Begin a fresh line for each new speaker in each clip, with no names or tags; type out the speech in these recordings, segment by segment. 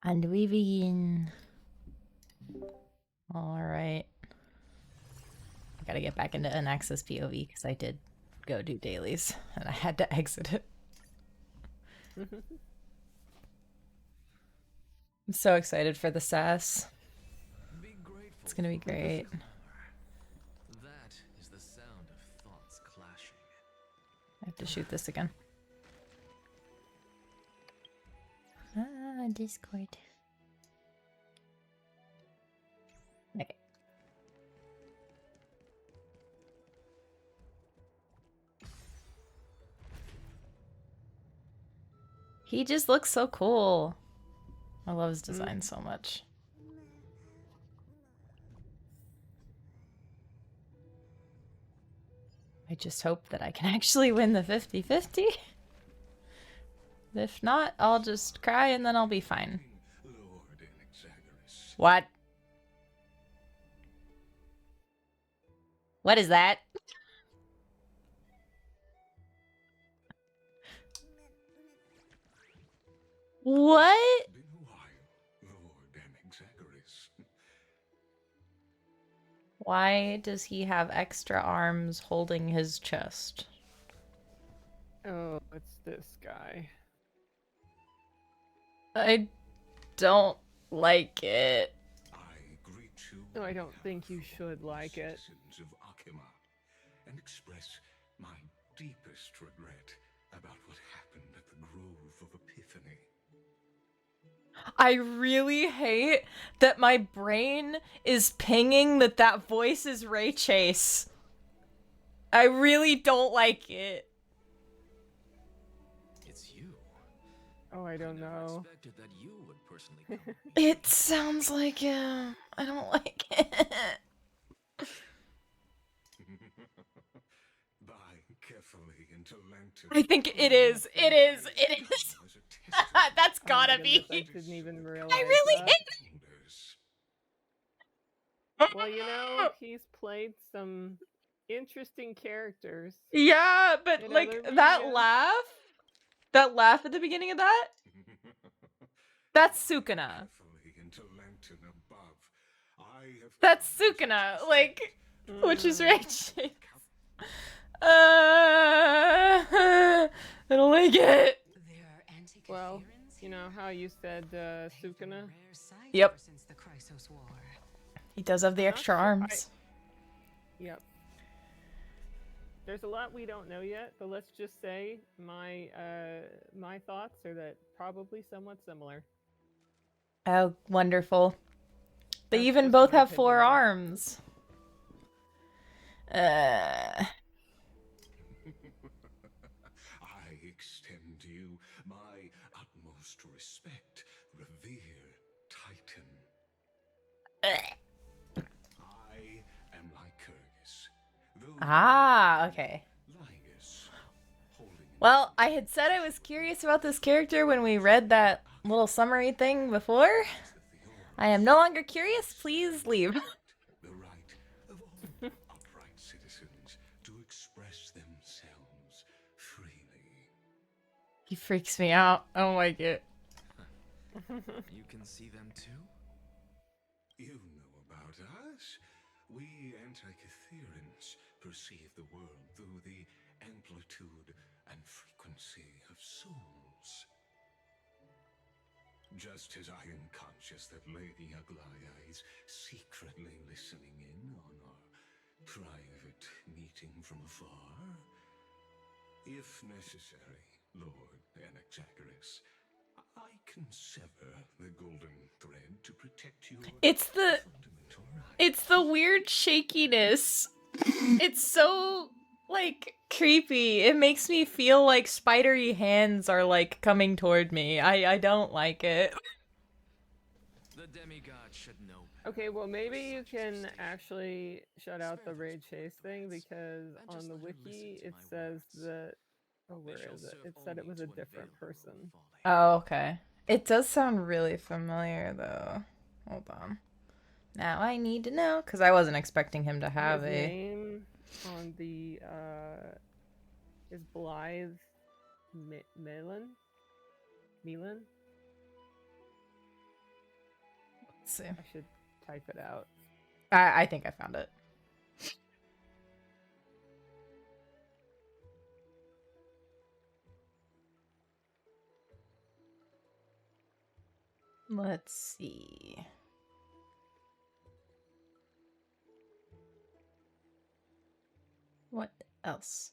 And we begin. Alright. I gotta get back into Anaxa's POV because I did go do dailies and I had to exit it. I'm so excited for the sass. It's gonna be great.
That is the sound of thoughts clashing.
I have to shoot this again. Discord. Okay. He just looks so cool. I love his design so much. I just hope that I can actually win the 50-50. If not, I'll just cry and then I'll be fine. What? What is that? What? Why does he have extra arms holding his chest?
Oh, it's this guy.
I don't like it.
No, I don't think you should like it.
And express my deepest regret about what happened at the Grove of Epiphany.
I really hate that my brain is pinging that voice is Ray Chase. I really don't like it.
It's you.
Oh, I don't know.
Expected that you would personally come.
It sounds like him. I don't like it. I think it is. It is. It is. That's gotta be.
I didn't even realize
I really
that.
hate it.
Well, you know, he's played some interesting characters.
Yeah, but
in
like
other
that
media.
laugh at the beginning of that, that's Sukuna. That's Sukuna, like, which is Rage. I don't like it.
Well, you know how you said Sukuna?
Yep. He does have the extra
Not sure-
arms.
Yep. There's a lot we don't know yet, but let's just say my thoughts are that probably somewhat similar.
Oh, wonderful. They
That's
even
just
both
my
have 4
opinion.
arms.
I extend to you my utmost respect, revered Titan. I am Lycurgus.
Ah, okay. Well, I had said I was curious about this character when we read that little summary thing before. I am no longer curious. Please leave.
The right of all upright citizens to express themselves freely.
He freaks me out. I don't like it.
You can see them too?
You know about us. We Antikytherians perceive the world through the amplitude and frequency of souls. Just as I am conscious that Lady Aglaya is secretly listening in on our private meeting from afar, if necessary, Lord Anaxagoras, I can sever the golden thread to protect your
It's the
fundamental
it's the weird shakiness. It's so like creepy. It makes me feel like spidery hands are like coming toward me. I don't like it.
The demigod should know.
Okay, well maybe you can actually shut out the Ray Chase thing because on the wiki it says that. Oh, where is it? It said it was a different person.
Oh, okay. It does sound really familiar though. Hold on. Now I need to know because I wasn't expecting him to have
His
a.
name on the is Blythe Milan.
Let's see.
I should type it out.
I think I found it. Let's see. What else?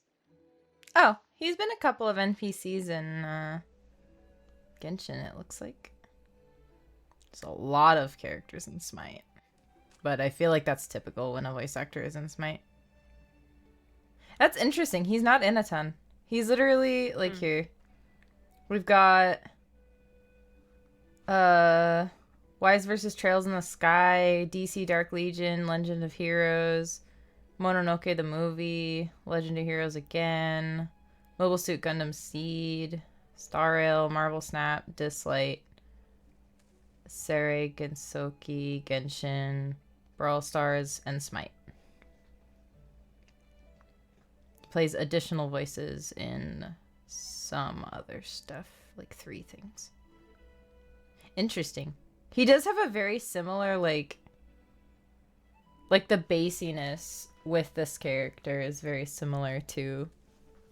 Oh, he's been a couple of NPCs in Genshin, it looks like. There's a lot of characters in Smite. But I feel like that's typical when a voice actor is in Smite. That's interesting. He's not in a ton. He's literally, like, here. We've got... Wise versus Trails in the Sky, DC Dark Legion, Legend of Heroes, Mononoke the movie, Legend of Heroes again, Mobile Suit Gundam Seed, Star Rail, Marvel Snap, Dislight, Seirei, Gensoki, Genshin, Brawl Stars, and Smite. He plays additional voices in some other stuff, like 3 things. Interesting. He does have a very similar, like the bassiness with this character is very similar to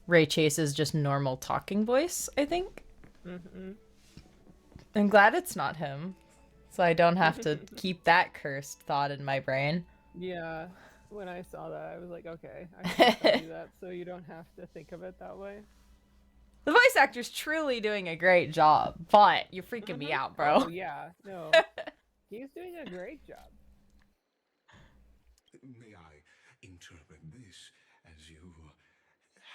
Ray Chase's just normal talking voice, I think.
Mm-hmm.
I'm glad it's not him, so I don't have to keep that cursed thought in my brain.
Yeah, when I saw that, I was like, okay, I can do that, so you don't have to think of it that way.
The voice actor's truly doing a great job, but you're freaking me out, bro.
Oh, yeah, no. He's doing a great job.
May I interpret this as you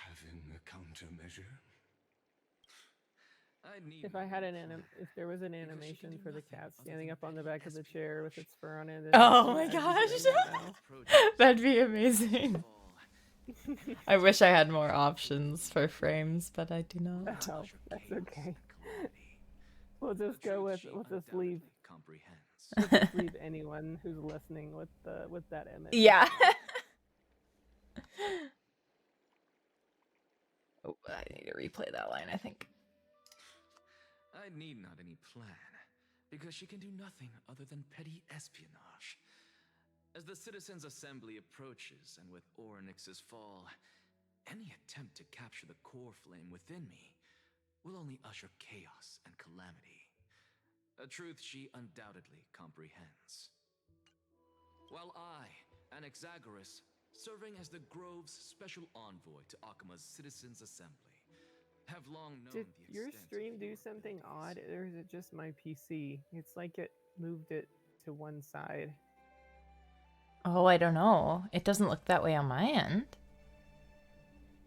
having a countermeasure?
If I had if there was an animation for the cat standing up on the back of the chair with its fur on it.
Oh my
I'd be
gosh.
doing that now.
That'd be amazing. I wish I had more options for frames, but I do not.
Oh, that's okay. We'll just go with, we'll just leave anyone who's listening with that image.
Yeah. Oh, I need to replay that line, I think.
I need not any plan, because she can do nothing other than petty espionage. As the Citizens' Assembly approaches, and with Orynyx's fall, any attempt to capture the core flame within me will only usher chaos and calamity. A truth she undoubtedly comprehends. While I, Anaxagoras, serving as the Grove's special envoy to Akuma's Citizens' Assembly, have long known
Did
the
your
extent
stream
of
do
the
something
Oracle's
odd, or is it just my PC? It's like it moved it to one side.
Oh, I don't know. It doesn't look that way on my end.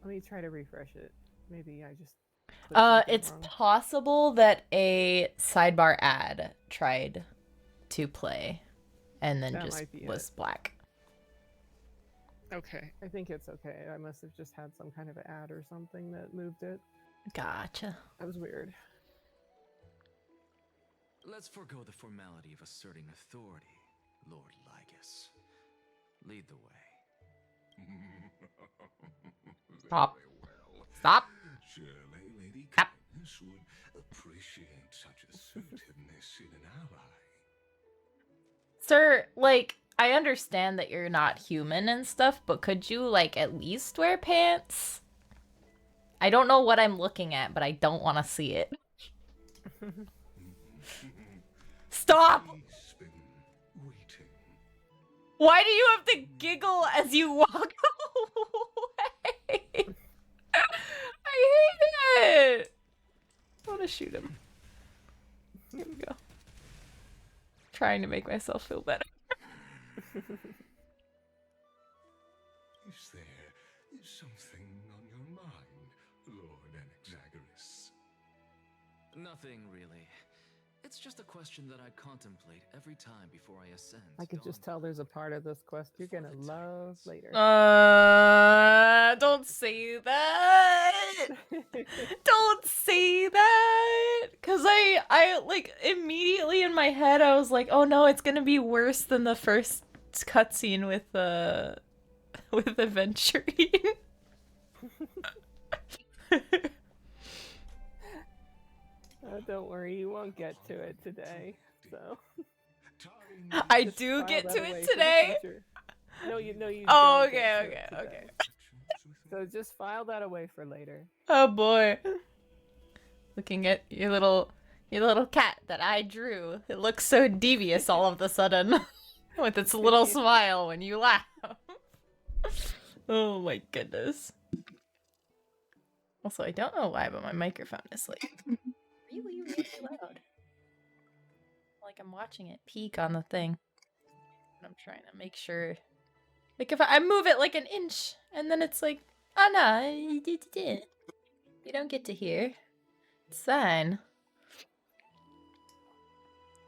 Let me try to refresh it. Maybe I just clicked something
It's
wrong.
possible that a sidebar ad tried to play and then
That
just
might be
was
it.
black.
Okay. I think it's okay. I must have just had some kind of ad or something that moved it.
Gotcha.
That was weird.
Let's forego the formality of asserting authority, Lord Lygus. Lead the way.
Stop.
Very well.
Stop.
Surely Lady
Yep.
Kindness would appreciate such assertiveness in an ally.
Sir, like, I understand that you're not human and stuff, but could you, like, at least wear pants? I don't know what I'm looking at, but I don't want to see it. Stop!
He's been waiting.
Why do you have to giggle as you walk away? I hate it! I want to shoot him. Here we go. Trying to make myself feel better.
Is there something on your mind, Lord Anaxagoras?
Nothing really. It's just a question that I contemplate every time before I ascend.
I could just tell there's a part of this quest you're gonna love later.
Don't say that. Don't say that. Cause I like immediately in my head I was like, oh no, it's gonna be worse than the first cutscene with Aventurine.
Don't worry, you won't get to it today. So
Time
I
Just
do
file
get
that
to
away
it
for the
today.
future. No, you
Oh,
don't
okay,
get to
okay,
it today.
okay.
So just file that away for later.
Oh boy. Looking at your little cat that I drew. It looks so devious all of a sudden. With its little smile when you laugh. Oh my goodness. Also, I don't know why, but my microphone is like really, really loud. Like I'm watching it peak on the thing. And I'm trying to make sure. Like if I move it like an inch, and then it's like, oh no, you don't get to hear. It's fine.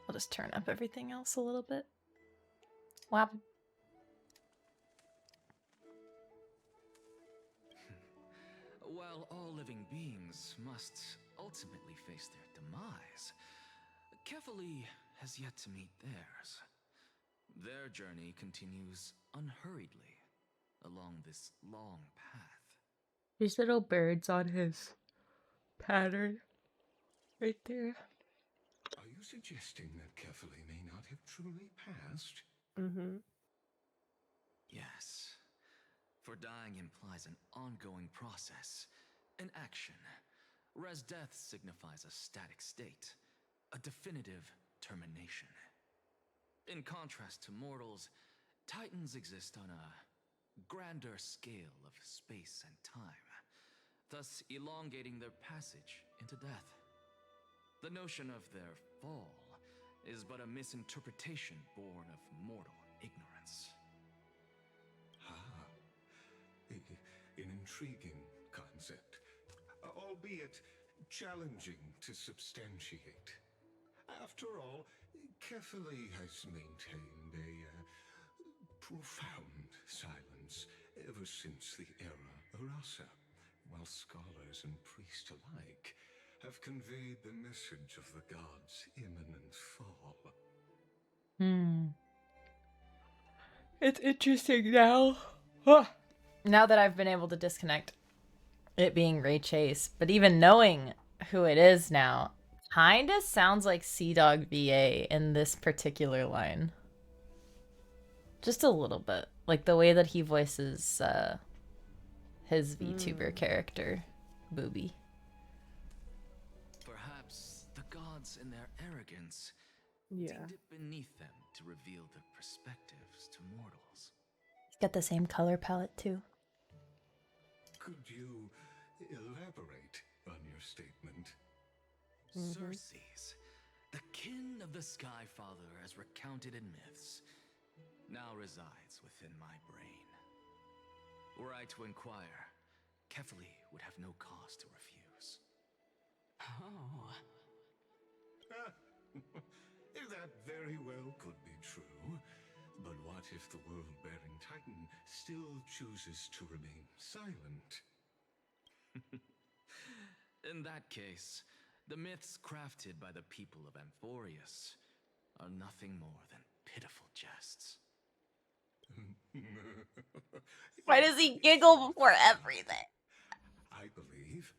I'll just turn up everything else a little bit. Wow.
While all living beings must ultimately face their demise, Kefali has yet to meet theirs. Their journey continues unhurriedly along this long path.
There's little birds on his pattern. Right there.
Are you suggesting that Kefali may not have truly passed?
Mm-hmm.
Yes, for dying implies an ongoing process, an action, whereas death signifies a static state, a definitive termination. In contrast to mortals, Titans exist on a grander scale of space and time, thus elongating their passage into death. The notion of their fall is but a misinterpretation born of mortal ignorance.
Ah, an intriguing concept, albeit challenging to substantiate. After all, Kefali has maintained a profound silence ever since the era Arasa, while scholars and priests alike have conveyed the message of the gods' imminent fall.
It's interesting now. Now that I've been able to disconnect it being Ray Chase, but even knowing who it is now, kinda sounds like Sea Dog VA in this particular line. Just a little bit. Like the way that he voices his VTuber character, Booby.
Perhaps the gods, in their arrogance,
Yeah.
deemed it beneath them to reveal their perspectives to mortals.
He's got the same color palette too.
Could you elaborate on your statement?
Circes, the kin of the Sky Father as recounted in myths, now resides within my brain. Were I to inquire, Kefali would have no cause to refuse.
Oh.
That very well could be true. But what if the world-bearing Titan still chooses to remain silent?
In that case, the myths crafted by the people of Amphorius are nothing more than pitiful jests.
Why does he giggle before everything?
I believe,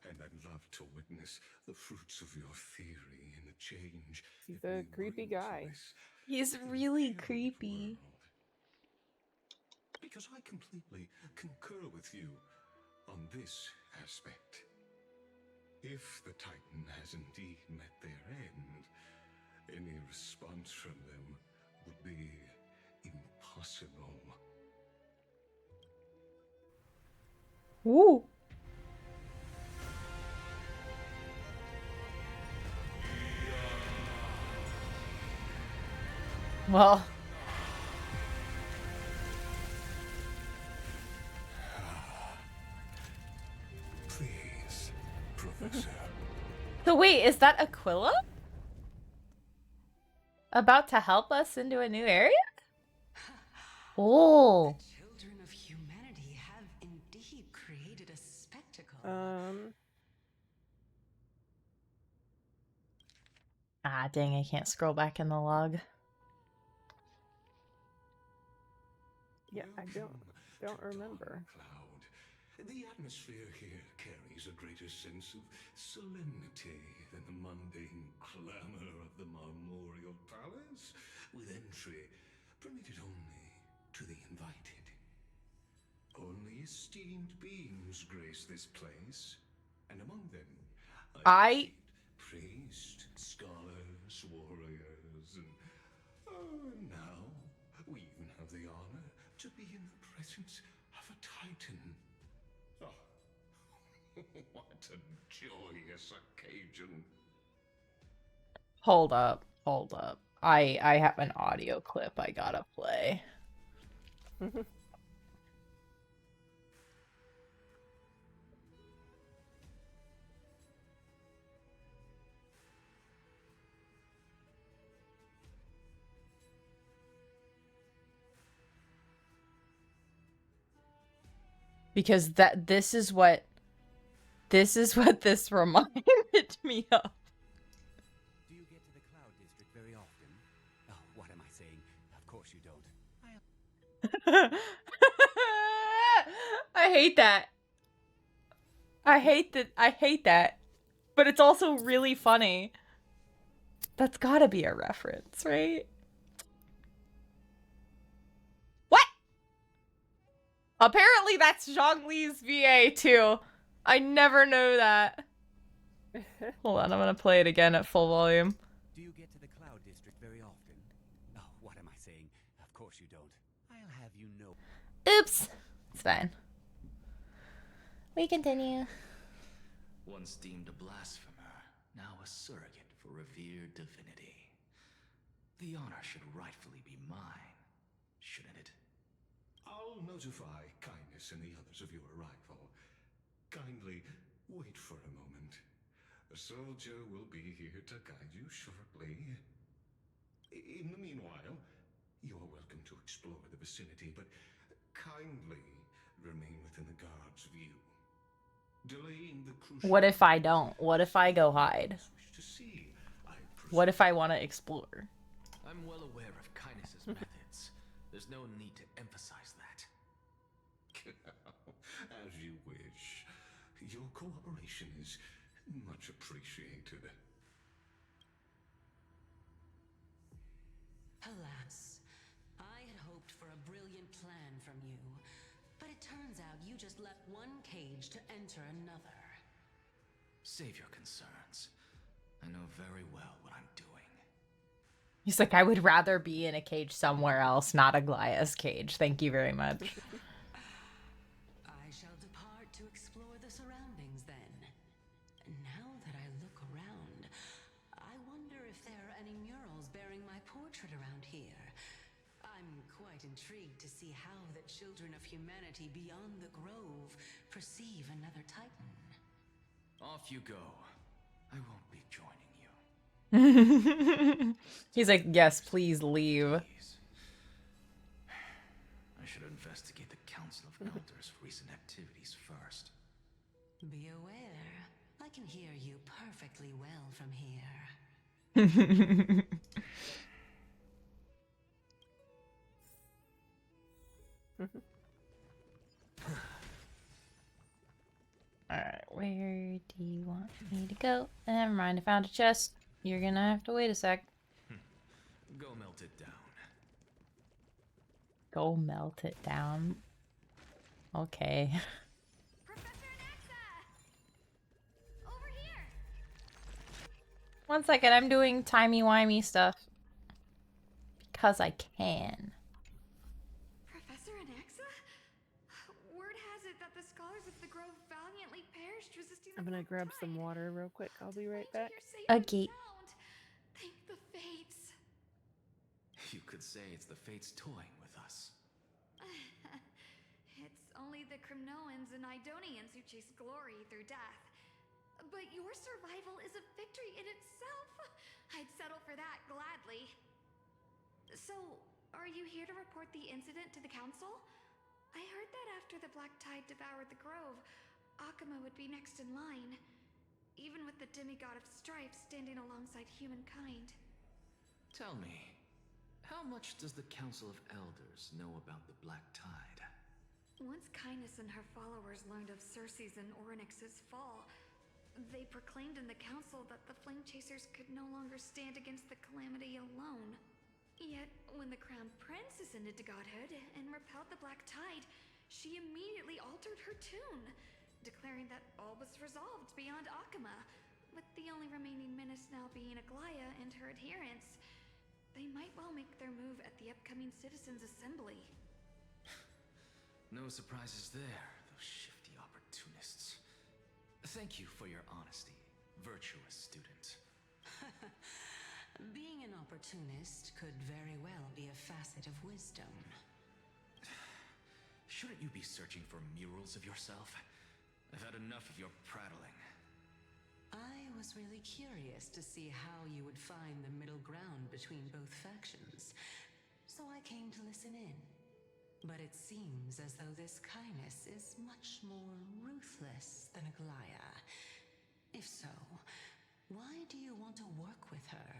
and I'd love to witness the fruits of your theory in the change.
He's
it
a
may
creepy
bring to
guy.
this
He's really
inherent
creepy.
world. Because I completely concur with you on this aspect. If the Titan has indeed met their end, any response from them would be impossible.
Ooh. Well.
Please, Professor.
So wait, is that Aquila? About to help us into a new area? Oh.
The children of humanity have indeed created a spectacle.
Ah, dang, I can't scroll back in the log.
Yeah, I don't remember.
Cloud. The atmosphere here carries a greater sense of solemnity than the mundane clamor of the Marmorial Palace, with entry permitted only to the invited. Only esteemed beings grace this place, and among them
I
priests, scholars, warriors, and now we even have the honor to be in the presence of a titan. Oh, what a joyous occasion!
hold up, hold up. I have an audio clip I gotta play. Because this is what this reminded me of.
Do you get to the Cloud District very often? Oh, what am I saying? Of course you don't.
I hate that. I hate that. But it's also really funny. That's gotta be a reference, right? What? Apparently that's Zhongli's VA too. I never know that. Hold on, I'm gonna play it again at full volume.
Do you get to the Cloud District very often? Oh, what am I saying? Of course you don't. I'll have you know.
Oops. It's fine. We continue.
Once deemed a blasphemer, now a surrogate for revered divinity. The honor should rightfully be mine, shouldn't it?
I'll notify Kindness and the others of your arrival. Kindly wait for a moment. A soldier will be here to guide you shortly. In the meanwhile, you are welcome to explore the vicinity, but kindly remain within the guard's view. Delaying the crucial...
What if I don't? What if I go hide? What if I want to explore?
I'm well aware of Kindness's methods. There's no need to emphasize that.
As you wish. Your cooperation is much appreciated.
Alas, I had hoped for a brilliant plan from you, but it turns out you just left one cage to enter another.
Save your concerns. I know very well what I'm doing.
He's like, I would rather be in a cage somewhere else, not a Glaia's cage. Thank you very much.
I shall depart to explore the surroundings then. Now that I look around, I wonder if there are any murals bearing my portrait around here. I'm quite intrigued to see how the children of humanity beyond the grove perceive another Titan.
Off you go. I won't be joining you.
He's like, yes, please leave.
Please. I should investigate the Council of Elders' recent activities first.
Be aware, I can hear you perfectly well from here.
Alright, where do you want me to go? Never mind, I found a chest. You're gonna have to wait a sec.
Go melt it down.
Go melt it down. Okay.
Professor Anaxa! Over here!
1 second, I'm doing timey-wimey stuff. Because I can.
Professor Anaxa? Word has it that the scholars of the Grove valiantly perished resisting the
I'm gonna
Black
grab
Tide.
some water real quick. I'll be right back.
You're safe and
Okay.
sound. Thank the fates.
You could say it's the fates toying with us.
It's only the Cremnoans and Idonians who chase glory through death. But your survival is a victory in itself. I'd settle for that gladly. So, are you here to report the incident to the council? I heard that after the Black Tide devoured the Grove, Akuma would be next in line, even with the demigod of strife standing alongside humankind.
Tell me, how much does the Council of Elders know about the Black Tide?
Once Kindness and her followers learned of Circe's and Orynyx's fall, they proclaimed in the council that the Flame Chasers could no longer stand against the calamity alone. Yet, when the Crown Prince ascended to godhood and repelled the Black Tide, she immediately altered her tune, declaring that all was resolved beyond Akama, with the only remaining menace now being Aglaya and her adherents. They might well make their move at the upcoming Citizens' Assembly.
No surprises there, those shifty opportunists. Thank you for your honesty, virtuous student.
Being an opportunist could very well be a facet of wisdom.
Shouldn't you be searching for murals of yourself? I've had enough of your prattling.
I was really curious to see how you would find the middle ground between both factions, so I came to listen in. But it seems as though this kindness is much more ruthless than Aglaya. If so, why do you want to work with her?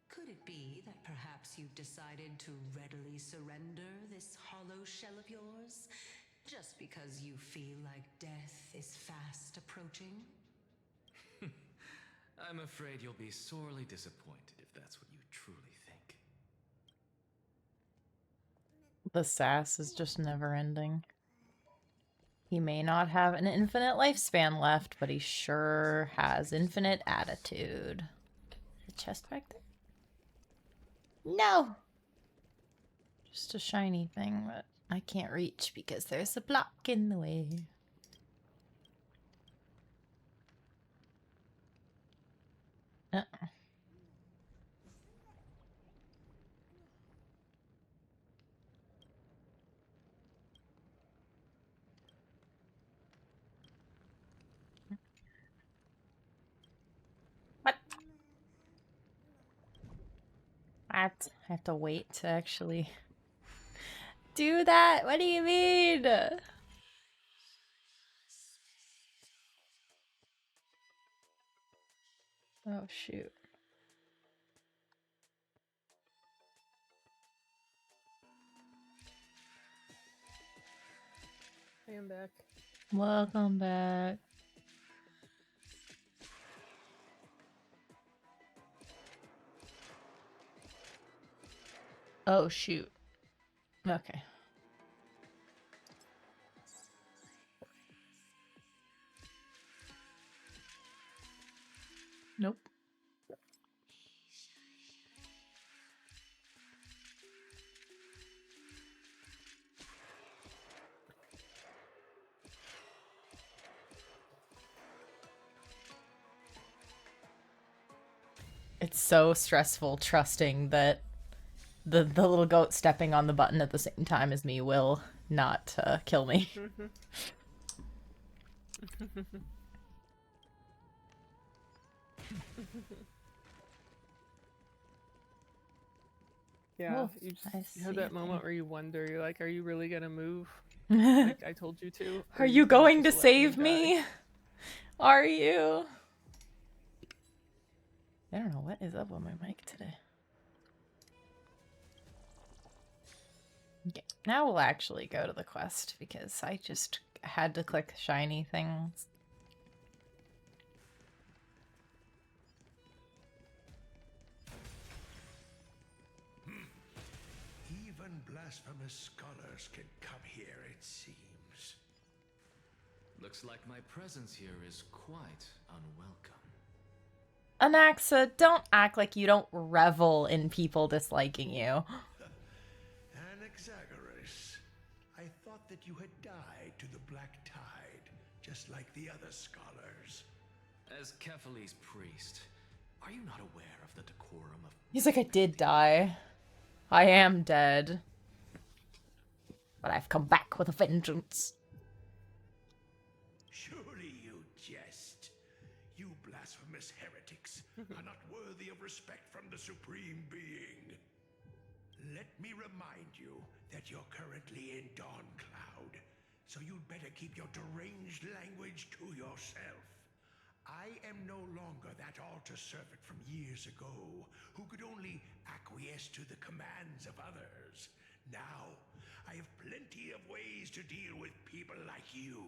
Could it be that perhaps you've decided to readily surrender this hollow shell of yours, just because you feel like death is fast approaching?
I'm afraid you'll be sorely disappointed if that's what you truly think.
The sass is just never ending. He may not have an infinite lifespan left, but he sure has infinite attitude. The chest back there? No! Just a shiny thing that I can't reach because there's a block in the way. What? I have to wait to actually do that? What do you mean? Oh, shoot.
I am back.
Welcome back. Oh, shoot. Okay. Nope. It's so stressful trusting that the little goat stepping on the button at the same time as me will not kill me.
Yeah,
Oh,
you have that moment where you wonder, you're like, are you really gonna move?
Are
Like I told you to? Or
you
gonna
going to
just let
save me? Are you? I don't know what is up with my mic today. Okay, now we'll actually go to the quest because I just had to click shiny things.
Even blasphemous scholars can come here, it seems.
Looks like my presence here is quite unwelcome.
Anaxa, don't act like you don't revel in people disliking you.
Anaxagoras, I thought that you had died to the Black Tide, just like the other scholars.
As Kephale's priest, are you not aware of the decorum of...
He's like, I did die. I am dead. But I've come back with a vengeance.
Surely you jest. You blasphemous heretics are not worthy of respect from the Supreme Being. Let me remind you that you're currently in Dawn Cloud, so you'd better keep your deranged language to yourself. I am no longer that altar servant from years ago who could only acquiesce to the commands of others. Now, I have plenty of ways to deal with people like you.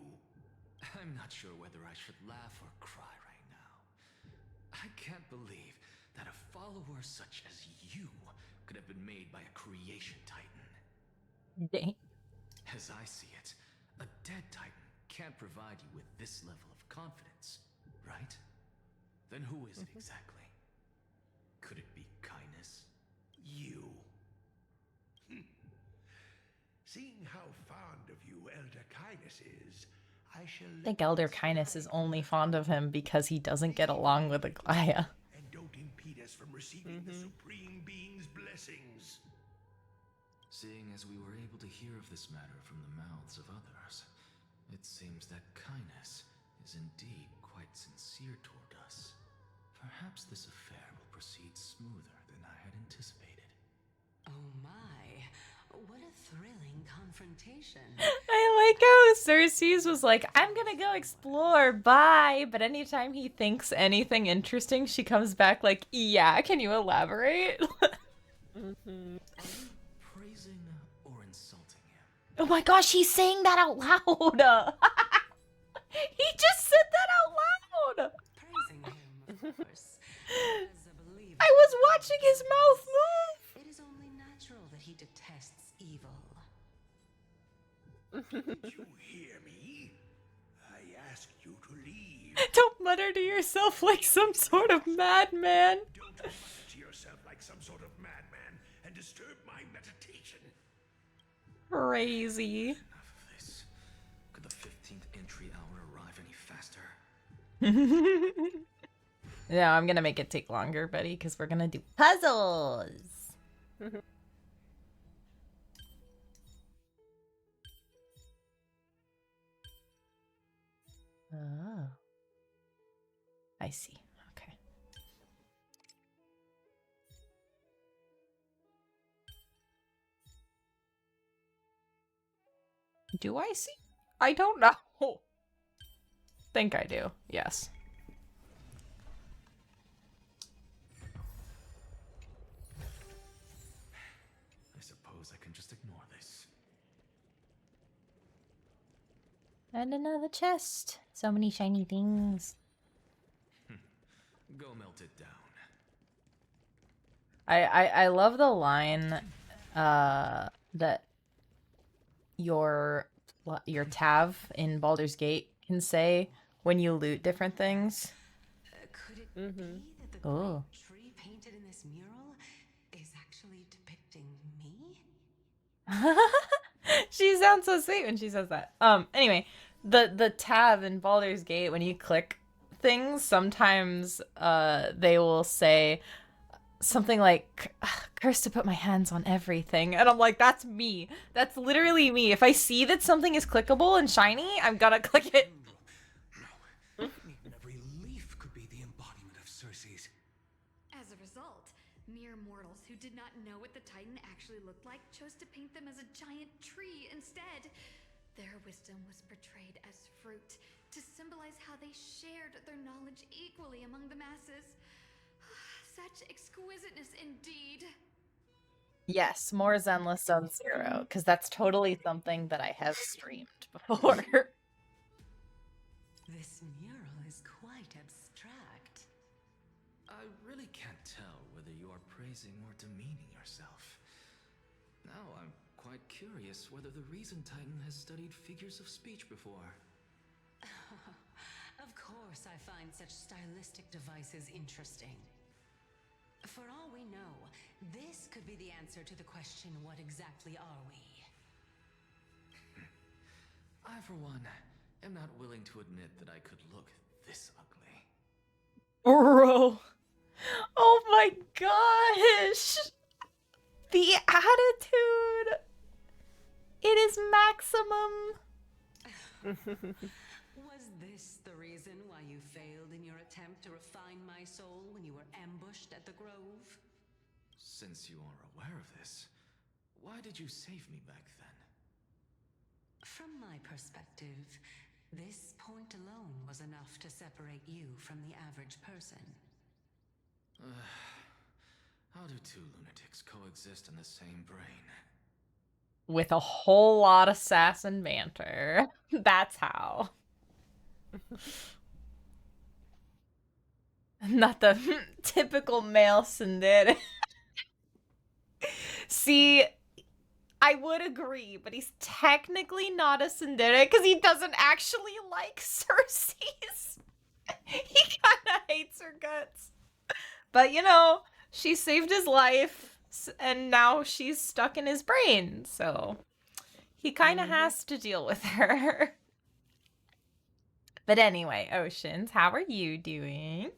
I'm not sure whether I should laugh or cry right now. I can't believe that a follower such as you could have been made by a creation titan.
Dang.
As I see it, a dead titan can't provide you with this level of confidence, right? Then who is it exactly? Could it be kindness?
You. Seeing how fond of you Elder Kindness is, I shall
I think Elder Kindness is only fond of him because he doesn't get along with Aglaya.
and don't impede us from receiving the Supreme Being's blessings.
Seeing as we were able to hear of this matter from the mouths of others, it seems that kindness is indeed quite sincere toward us. Perhaps this affair will proceed smoother than I had anticipated.
Oh my, what a thrilling confrontation.
I like how Cersei's was like, I'm gonna go explore, bye. But anytime he thinks anything interesting, she comes back like, yeah, can you elaborate?
Praising or insulting him?
Oh my gosh, he's saying that out loud. He just said that out loud.
Praising him, of course. As a believer,
I was watching his mouth move.
it is only natural that he detests evil.
Did you hear me? I asked you to leave.
Don't mutter to yourself like some sort of madman.
Don't mutter to yourself like some sort of madman and disturb my meditation.
Crazy.
Enough of this. Could the 15th entry hour arrive any faster?
No, I'm gonna make it take longer, buddy, because we're gonna do puzzles. Oh. I see. Okay. Do I see? I don't know. Think I do. Yes.
I suppose I can just ignore this.
And another chest. So many shiny things.
Go melt it down.
I love the line that your Tav in Baldur's Gate can say when you loot different things.
Could it be that the
Oh.
great tree painted in this mural is actually depicting me?
She sounds so sweet when she says that. Anyway, the tab in Baldur's Gate, when you click things, sometimes they will say something like, cursed to put my hands on everything. And I'm like, that's me. That's literally me. If I see that something is clickable and shiny, I'm gonna click it.
No. Even every leaf could be the embodiment of Cersei's.
As a result, mere mortals who did not know what the Titan actually looked like chose to paint them as a giant tree instead. Their wisdom was portrayed as fruit to symbolize how they shared their knowledge equally among the masses. Such exquisiteness indeed.
Yes, more Zenless Zone Zero, because that's totally something that I have streamed before.
This mural is quite abstract.
I really can't tell whether you are praising or demeaning yourself. Now I'm quite curious whether the Reason Titan has studied figures of speech before.
Of course I find such stylistic devices interesting. For all we know, this could be the answer to the question, what exactly are we?
I, for one, am not willing to admit that I could look this ugly.
Bro. Oh my gosh. The attitude. It is maximum.
Was this the reason why you failed in your attempt to refine my soul when you were ambushed at the Grove?
Since you are aware of this, why did you save me back then?
From my perspective, this point alone was enough to separate you from the average person.
How do two lunatics coexist in the same brain?
with a whole lot of sass and banter. That's how. Not the typical male tsundere. See, I would agree, but he's technically not a tsundere because he doesn't actually like Cersei's. He kind of hates her guts. But, you know, she saved his life, and now she's stuck in his brain, so he kind of has to deal with her. But anyway, Oceans, how are you doing?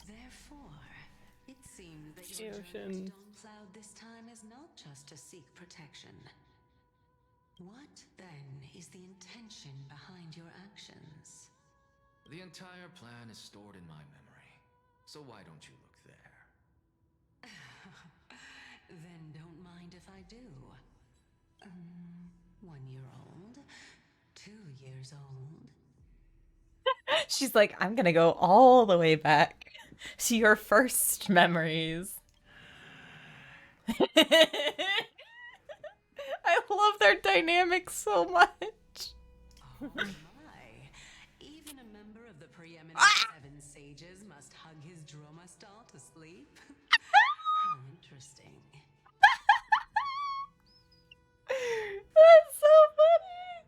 Therefore, it seems that your journey to Stormcloud this time is not just to seek protection. What, then, is the intention behind your actions?
The entire plan is stored in my memory, so why don't you look there?
Then don't mind if I do. 1 year old, 2 years old.
She's like, I'm gonna go all the way back to your first memories. I love their dynamic so much.
Oh my. Even a member of the preeminent 7 sages must hug his droma stall to sleep? How interesting.
That's so funny.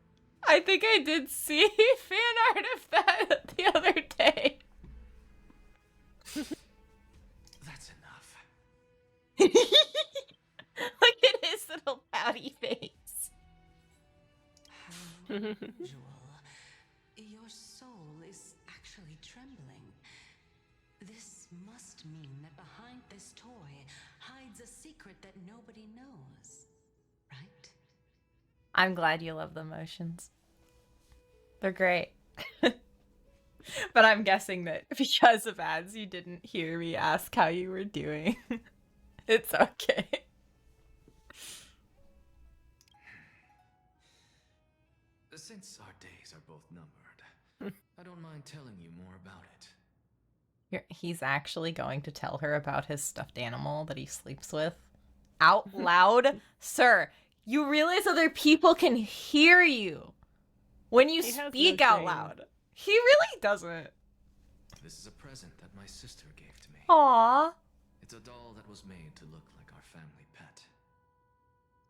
I think I did see fan art of that the other day.
That's enough.
Look at his little pouty face.
How unusual. Your soul is actually trembling. This must mean that behind this toy hides a secret that nobody knows, right?
I'm glad you love the motions. They're great. But I'm guessing that because of ads, you didn't hear me ask how you were doing. It's okay.
Since our days are both numbered, I don't mind telling you more about it.
He's actually going to tell her about his stuffed animal that he sleeps with. Out loud? Sir, you realize other people can hear you when you speak out loud. He really doesn't.
This is a present that my sister gave to me.
Aww.
It's a doll that was made to look like our family pet.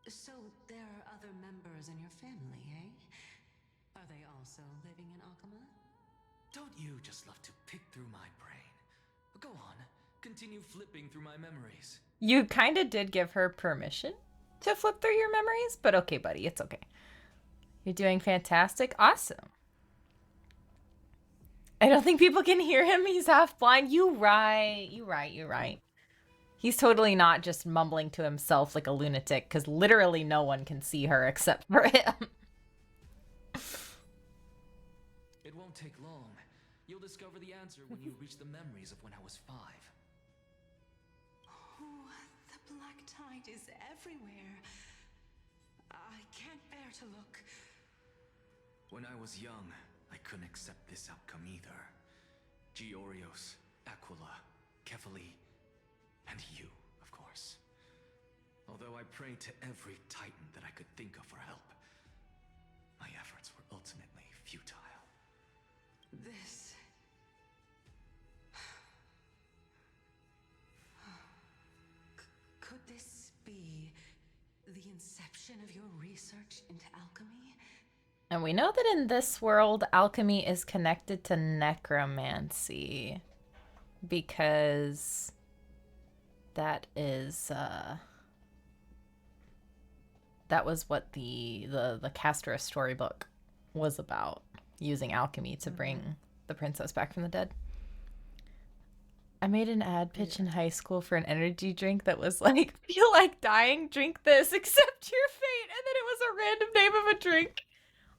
So there are other members in your family, eh? Are they also living in Akama?
Don't you just love to pick through my brain? Go on, continue flipping through my memories.
You kind of did give her permission to flip through your memories, but okay, buddy, it's okay. You're doing fantastic. Awesome. I don't think people can hear him. He's half blind. You right. He's totally not just mumbling to himself like a lunatic, because literally no one can see her except for him.
It won't take long. You'll discover the answer when you reach the memories of when I was 5.
Oh, the black tide is everywhere. I can't bear to look.
When I was young, I couldn't accept this outcome either. Georios, Aquila, Kefali, and you, of course. Although I prayed to every titan that I could think of for help, my efforts were ultimately futile.
This... Could this be the inception of your research into alchemy?
And we know that in this world, alchemy is connected to necromancy. Because that is, that was what the Castra storybook was about. Using alchemy to bring the princess back from the dead. I made an ad pitch in high school for an energy drink that was like, feel like dying, drink this, accept your fate. And then it was a random name of a drink.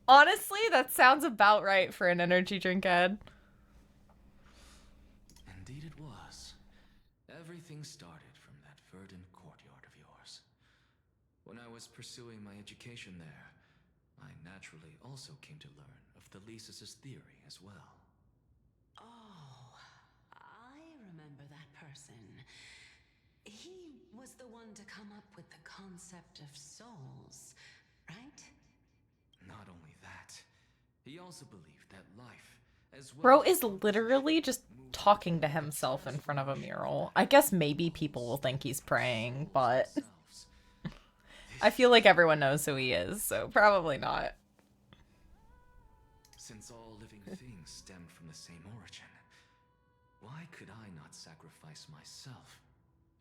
Honestly, that sounds about right for an energy drink ad.
Indeed it was. Everything started from that verdant courtyard of yours. When I was pursuing my education there, I naturally also came to learn of the Thesis' theory as well.
Oh, I remember that person. He was the one to come up with the concept of souls, right?
Not only that, he also believed that life, as well
Bro
as
is literally just talking to himself in front of a mural. I guess maybe people will think he's praying, but I feel like everyone knows who he is, so probably not.
Since all living things stemmed from the same origin, why could I not sacrifice myself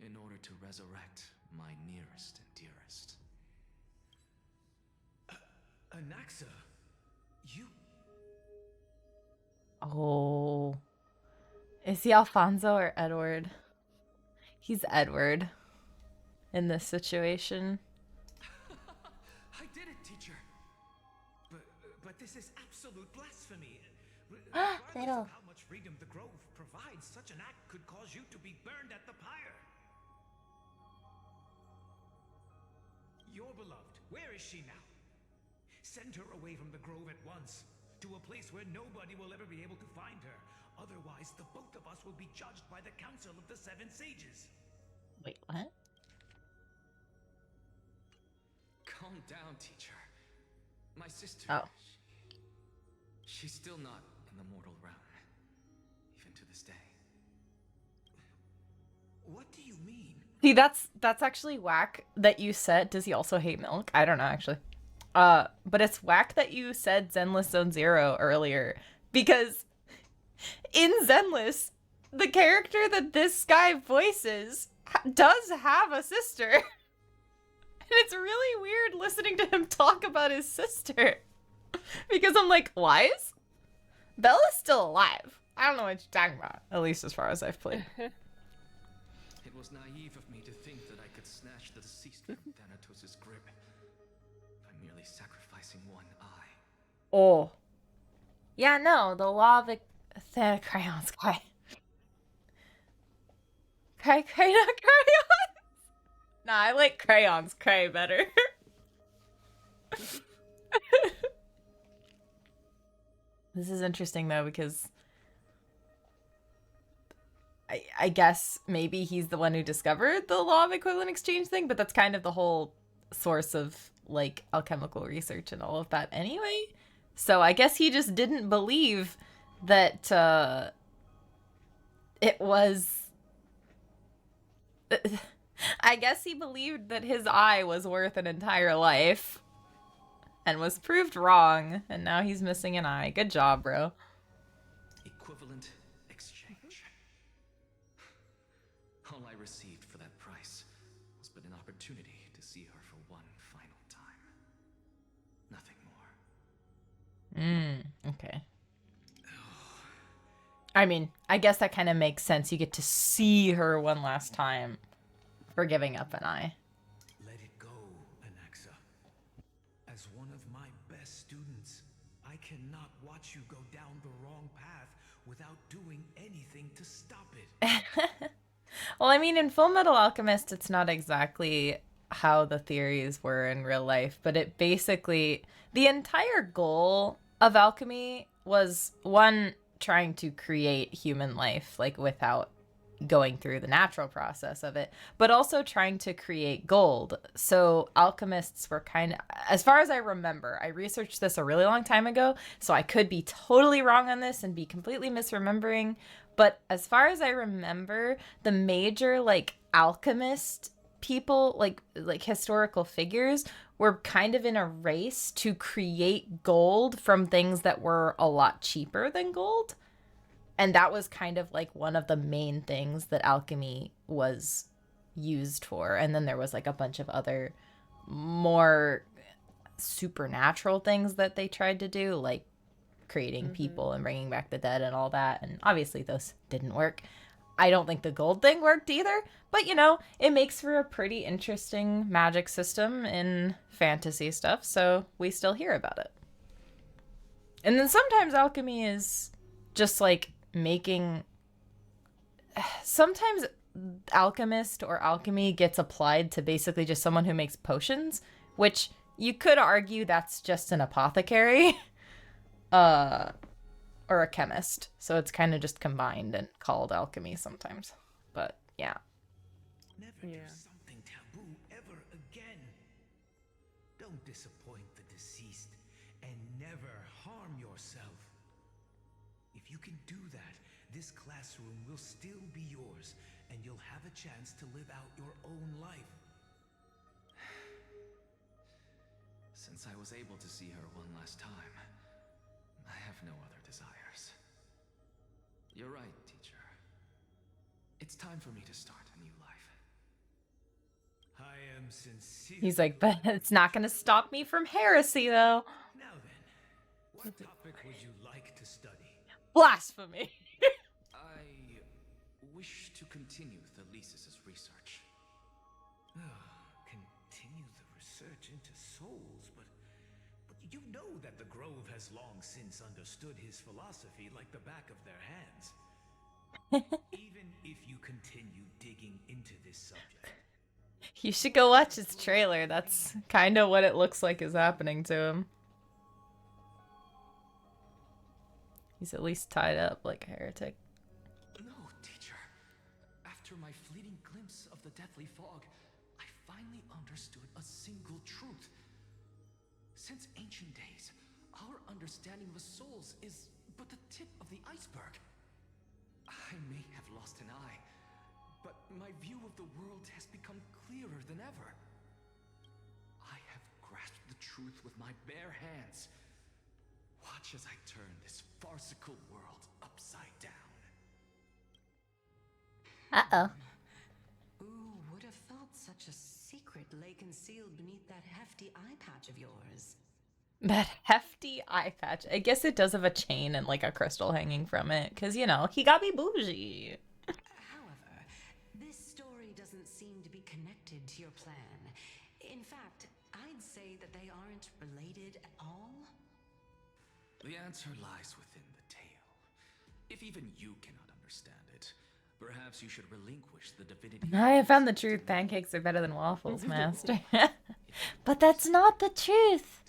in order to resurrect my nearest and dearest?
Anaxa, you...
Oh. Is he Alfonso or Edward? He's Edward in this situation.
I did it, teacher. But this is absolute blasphemy.
Little.
Regardless of how much freedom the Grove provides, such an act could cause you to be burned at the pyre. Your beloved, where is she now? Send her away from the Grove at once, to a place where nobody will ever be able to find her. Otherwise, the both of us will be judged by the Council of the Seven Sages.
Wait, what?
Calm down, teacher. My sister.
Oh.
She's still not in the mortal realm, even to this day.
What do you mean?
See, that's actually whack that you said. Does he also hate milk? I don't know, actually. But it's whack that you said Zenless Zone Zero earlier, because in Zenless, the character that this guy voices does have a sister. And it's really weird listening to him talk about his sister. Because I'm like, Wise? Bella's still alive. I don't know what you're talking about, at least as far as I've played.
It was naive of me to think that I could snatch the deceased from Thanatos' grip by merely sacrificing one eye.
Oh. Yeah, no, the law of the crayons guy. Cray, not crayons. Nah, I like crayons cray better. This is interesting though, because I guess maybe he's the one who discovered the law of equivalent exchange thing, but that's kind of the whole source of like alchemical research and all of that anyway. So I guess he just didn't believe that it was... I guess he believed that his eye was worth an entire life and was proved wrong, and now he's missing an eye. Good job, bro.
Equivalent exchange. All I received for that price was but an opportunity to see her for one final time. Nothing more.
Okay. I mean, I guess that kind of makes sense. You get to see her one last time for giving up an eye.
Let it go, Anaxa. As one of my best students, I cannot watch you go down the wrong path without doing anything to stop it.
Well, I mean, in Full Metal Alchemist, it's not exactly how the theories were in real life, but it basically... The entire goal of alchemy was, one, trying to create human life, like, without going through the natural process of it, but also trying to create gold. So alchemists were kind of, as far as I remember, I researched this a really long time ago, so I could be totally wrong on this and be completely misremembering, but as far as I remember, the major like alchemist people, like historical figures, were kind of in a race to create gold from things that were a lot cheaper than gold. And that was kind of like one of the main things that alchemy was used for. And then there was like a bunch of other more supernatural things that they tried to do, like creating people and bringing back the dead and all that. And obviously those didn't work. I don't think the gold thing worked either. But, you know, it makes for a pretty interesting magic system in fantasy stuff. So we still hear about it. And then sometimes alchemy is just like making... Sometimes alchemist or alchemy gets applied to basically just someone who makes potions, which you could argue that's just an apothecary or a chemist. So it's kind of just combined and called alchemy sometimes. But yeah.
never do something taboo ever again. Don't disappoint the deceased and never harm yourself. If you can do that, this classroom will still be yours, and you'll have a chance to live out your own life.
Since I was able to see her one last time, I have no other desires. You're right, teacher. It's time for me to start a new life.
I am sincere.
He's like, but it's not going to stop me from heresy, though.
Now then, what topic would you like to study?
Blasphemy.
I wish to continue Thalesis' research.
Continue the research into souls, but you know that the Grove has long since understood his philosophy like the back of their hands. Even if you continue digging into this subject.
You should go watch his trailer. That's kind of what it looks like is happening to him. He's at least tied up like a heretic.
No, teacher. After my fleeting glimpse of the deathly fog, I finally understood a single truth. Since ancient days, our understanding of the souls is but the tip of the iceberg. I may have lost an eye, but my view of the world has become clearer than ever. I have grasped the truth with my bare hands. Watch as I turn this farcical world upside down.
Uh-oh.
Who would have thought such a secret lay concealed beneath that hefty eye patch of yours?
That hefty eye patch. I guess it does have a chain and like a crystal hanging from it. Because, you know, he got me bougie.
However, this story doesn't seem to be connected to your plan. In fact, I'd say that they aren't related at all.
The answer lies within the tale. If even you cannot understand it, perhaps you should relinquish the divinity.
I have found the truth. Pancakes are better than waffles, master. But that's not the truth.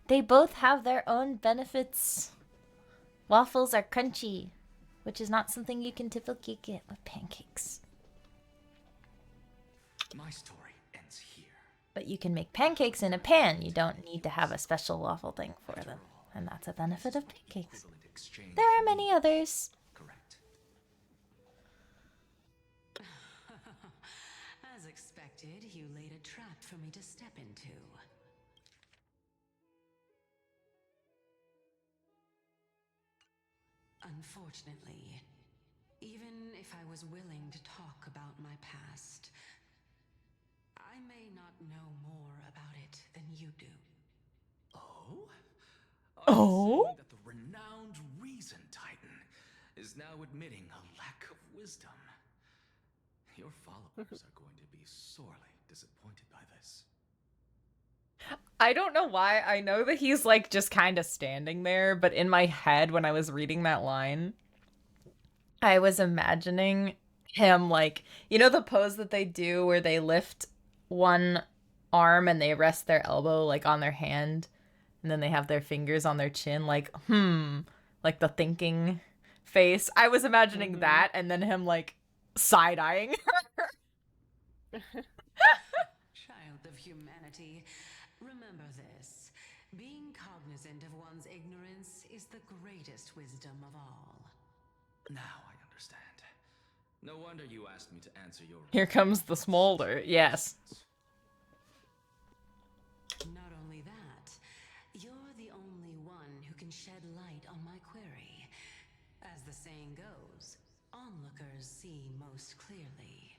They both have their own benefits. Waffles are crunchy, which is not something you can typically get with pancakes.
My story ends here.
But you can make pancakes in a pan. You don't need to have a special waffle thing for them. And that's a benefit of pancakes. There are many others.
Correct.
As expected, you laid a trap for me to step into. Unfortunately, even if I was willing to talk about my past, I may not know more about it than you do.
Oh?
Oh?
That the renowned Reason Titan is now admitting a lack of wisdom. Your followers are going to be sorely disappointed by this.
I don't know why. I know that he's like just kind of standing there, but in my head when I was reading that line, I was imagining him like, you know the pose that they do where they lift one arm and they rest their elbow like on their hand and then they have their fingers on their chin like, like the thinking face. I was imagining that and then him like side-eyeing her.
Child of humanity, remember this. Being cognizant of one's ignorance is the greatest wisdom of all.
Now I understand. No wonder you asked me to answer your...
Here comes the smolder. Yes.
Not only that, you're the only one who can shed light on my query. As the saying goes, onlookers see most clearly.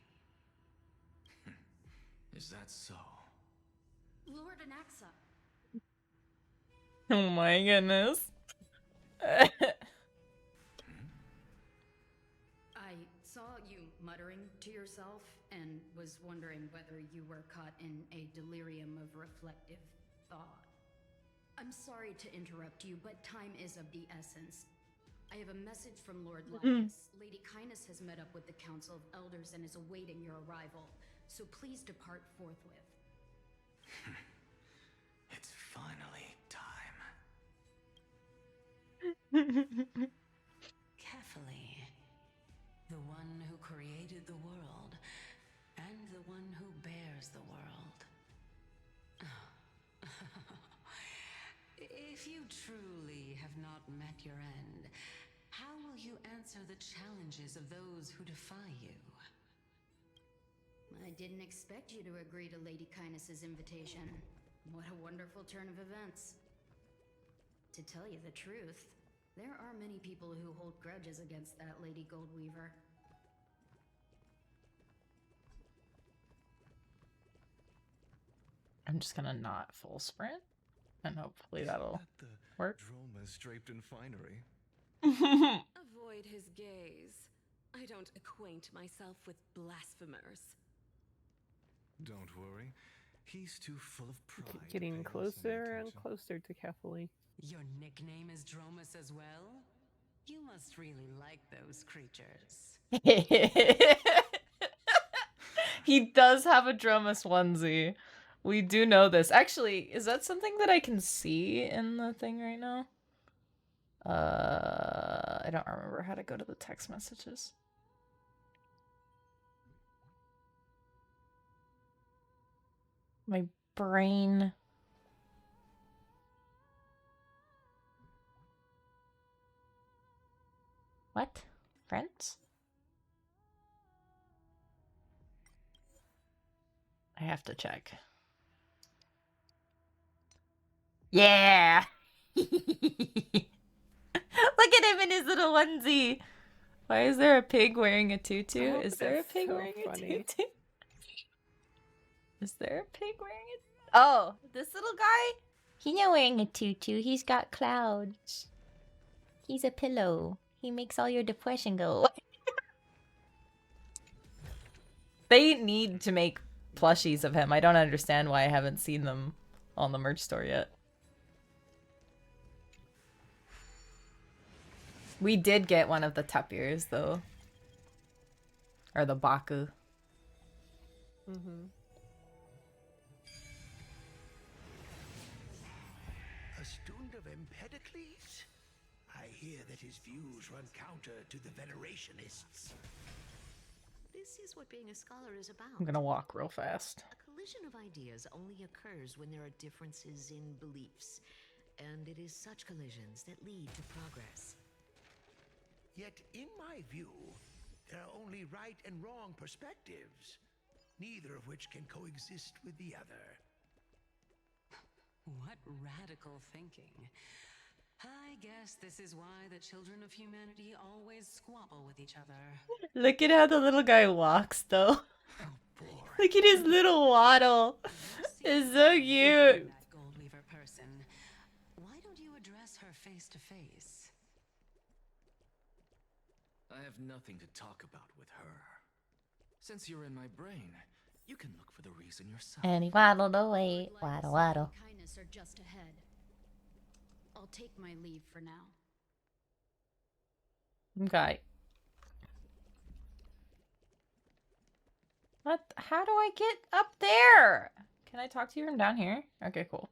Is that so?
Lord Anaxa.
Oh my goodness.
I saw you muttering to yourself and was wondering whether you were caught in a delirium of reflective thought. I'm sorry to interrupt you, but time is of the essence. I have a message from Lord Lycus. Lady Kindness has met up with the Council of Elders and is awaiting your arrival, so please depart forthwith.
It's finally time.
Carefully. The one who created the world, and the If you truly have not met your end, how will you answer the challenges of those who defy you?
I didn't expect you to agree to Lady Kindness's invitation. What a wonderful turn of events. To tell you the truth, there are many people who hold grudges against that Lady Goldweaver.
I'm just gonna not full sprint, and hopefully that'll work.
Dromas draped in finery.
Avoid his gaze. I don't acquaint myself with blasphemers.
Don't worry. He's too full of pride.
Getting
to pay us
closer
any
and
attention.
closer to Kefali.
Your nickname is Dromus as well? You must really like those creatures.
He does have a Dromus onesie. We do know this. Actually, is that something that I can see in the thing right now? I don't remember how to go to the text messages. My brain. What? Friends? I have to check. Yeah! Look at him in his little onesie! Why is there a pig wearing a tutu? Is there a pig wearing a tutu? Is there a pig wearing it? Oh, this little guy? He's not wearing a tutu. He's got clouds. He's a pillow. He makes all your depression go away. They need to make plushies of him. I don't understand why I haven't seen them on the merch store yet. We did get one of the tapirs, though. Or the Baku.
Mm-hmm.
A student of Empedocles? I hear that his views run counter to the Venerationists.
This is what being a scholar is about.
I'm gonna walk real fast.
A collision of ideas only occurs when there are differences in beliefs, and it is such collisions that lead to progress.
Yet, in my view, there are only right and wrong perspectives, neither of which can coexist with the other.
What radical thinking. I guess this is why the children of humanity always squabble with each other.
Look at how the little guy walks, though. Look at his little waddle. It's so cute.
That Goldweaver person. Why don't you address her face to face?
I have nothing to talk about with her. Since you're in my brain, you can look for the reason yourself.
And he waddled away. Waddle, waddle.
Kindness are just ahead. I'll take my leave for now.
Okay. What? How do I get up there? Can I talk to you from down here? Okay, cool.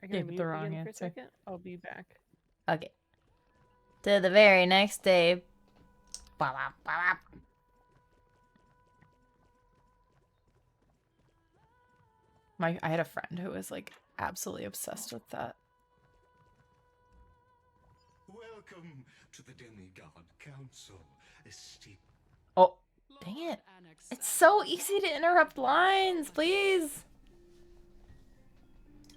I
Gave
can
it
mute
the wrong
again for a
answer.
second. I'll be back.
Okay. To the very next day. Ba-bop, ba-bop. I had a friend who was like absolutely obsessed with that.
Welcome to the Demigod Council, esteemed.
Oh, dang it. It's so easy to interrupt lines, please.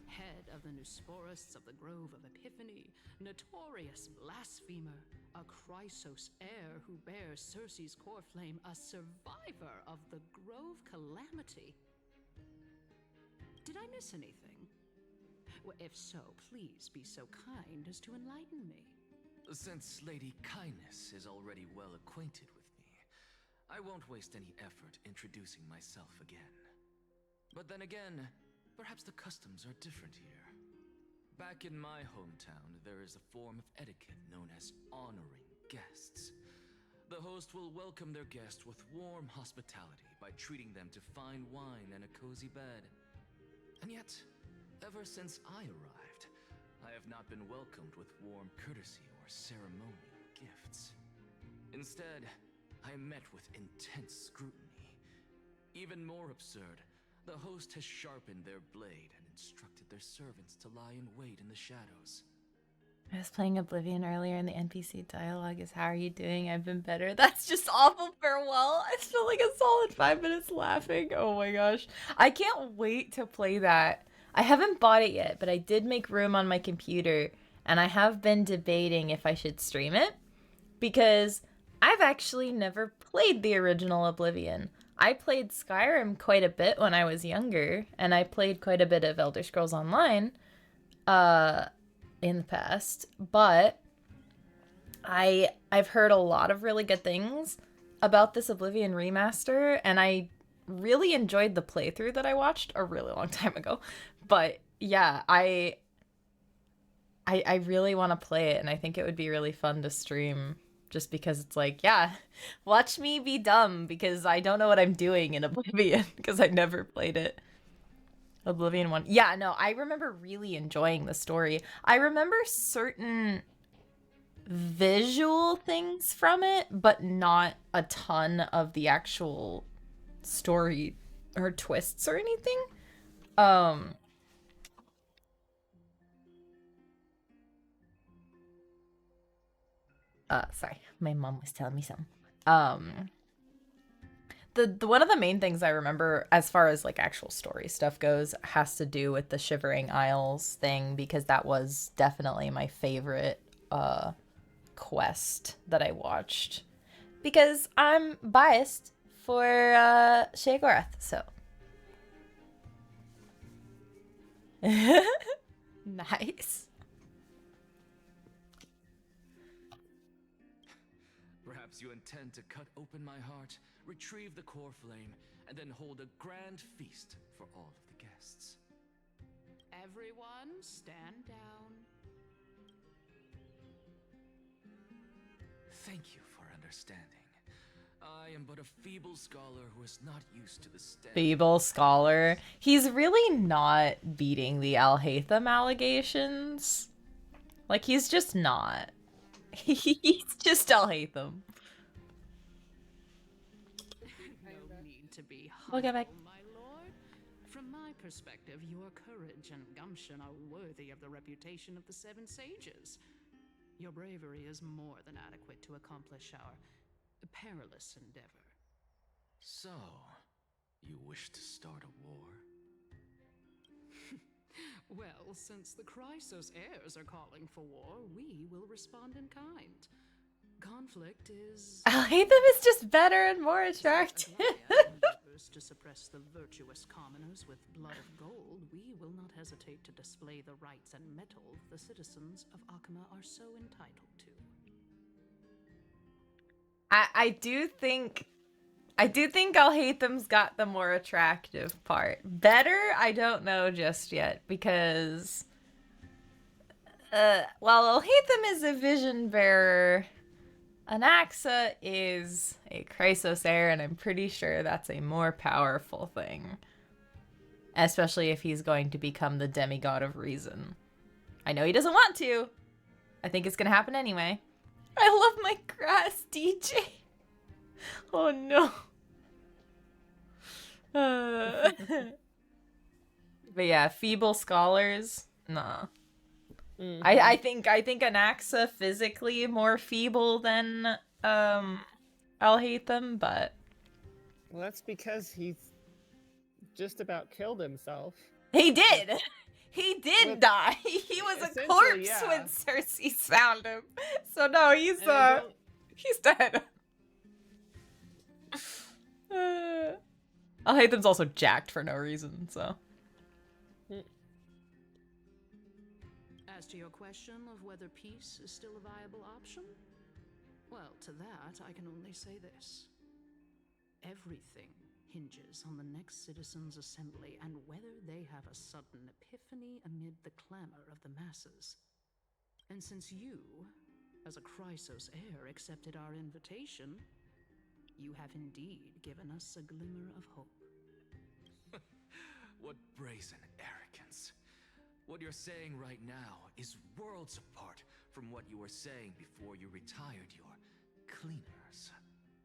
Head of the Nusporists of the Grove of Epiphany, notorious blasphemer, a Chrysos heir who bears Circe's core flame, a survivor of the Grove calamity. Did I miss anything? Well, if so, please be so kind as to enlighten me.
Since Lady Kindness is already well acquainted with me, I won't waste any effort introducing myself again. But then again, perhaps the customs are different here. Back in my hometown, there is a form of etiquette known as honoring guests. The host will welcome their guest with warm hospitality by treating them to fine wine and a cozy bed. And yet, ever since I arrived, I have not been welcomed with warm courtesy or ceremonial gifts. Instead, I met with intense scrutiny. Even more absurd, the host has sharpened their blade and instructed their servants to lie in wait in the shadows.
I was playing Oblivion earlier and the NPC dialogue is, "How are you doing? I've been better." That's just awful farewell. I spent like a solid 5 minutes laughing. Oh my gosh. I can't wait to play that. I haven't bought it yet, but I did make room on my computer and I have been debating if I should stream it because I've actually never played the original Oblivion. I played Skyrim quite a bit when I was younger, and I played quite a bit of Elder Scrolls Online in the past, but I've heard a lot of really good things about this Oblivion remaster, and I really enjoyed the playthrough that I watched a really long time ago. But yeah, I really want to play it, and I think it would be really fun to stream just because it's like, yeah, watch me be dumb because I don't know what I'm doing in Oblivion because I never played it. Oblivion 1. Yeah, no, I remember really enjoying the story. I remember certain visual things from it, but not a ton of the actual story or twists or anything. Sorry, my mom was telling me something. The one of the main things I remember as far as like actual story stuff goes has to do with the Shivering Isles thing, because that was definitely my favorite quest that I watched, because I'm biased for Sheogorath, so nice.
Perhaps you intend to cut open my heart, retrieve the core flame, and then hold a grand feast for all of the guests.
Everyone, stand down.
Thank you for understanding. I am but a feeble scholar who is not used to the standard.
Feeble scholar. He's really not beating the Alhaitham allegations. Like, he's just not. He's just Alhaitham.
No need to be
We'll get back.
my lord. From my perspective, your courage and gumption are worthy of the reputation of the Seven Sages. Your bravery is more than adequate to accomplish our perilous endeavor.
So, you wish to start a war?
Well, since the Chrysos heirs are calling for war, we will respond in kind. Conflict is...
Alhaitham is just better and more attractive.
To suppress the virtuous commoners with blood of gold, we will not hesitate to display the rights and mettle the citizens of Akama are so entitled to.
I do think Alhaitham's got the more attractive part. Better, I don't know just yet, because while Alhaitham is a vision bearer, Anaxa is a Chrysos heir, and I'm pretty sure that's a more powerful thing. Especially if he's going to become the demigod of reason. I know he doesn't want to. I think it's gonna happen anyway. I love my grass, DJ. Oh no. But yeah, feeble scholars, nah. I think Anaxa physically more feeble than Alhaitham, but
well, that's because he's just about killed himself.
He did. He did die. He was a corpse when Cersei found him. So no, he's dead. Alhaitham's also jacked for no reason, so.
As to your question of whether peace is still a viable option, well, to that I can only say this. Everything hinges on the next citizens' assembly and whether they have a sudden epiphany amid the clamor of the masses. And since you, as a Chrysos heir, accepted our invitation, you have indeed given us a glimmer of hope.
What brazen arrogance. What you're saying right now is worlds apart from what you were saying before you retired your cleaners.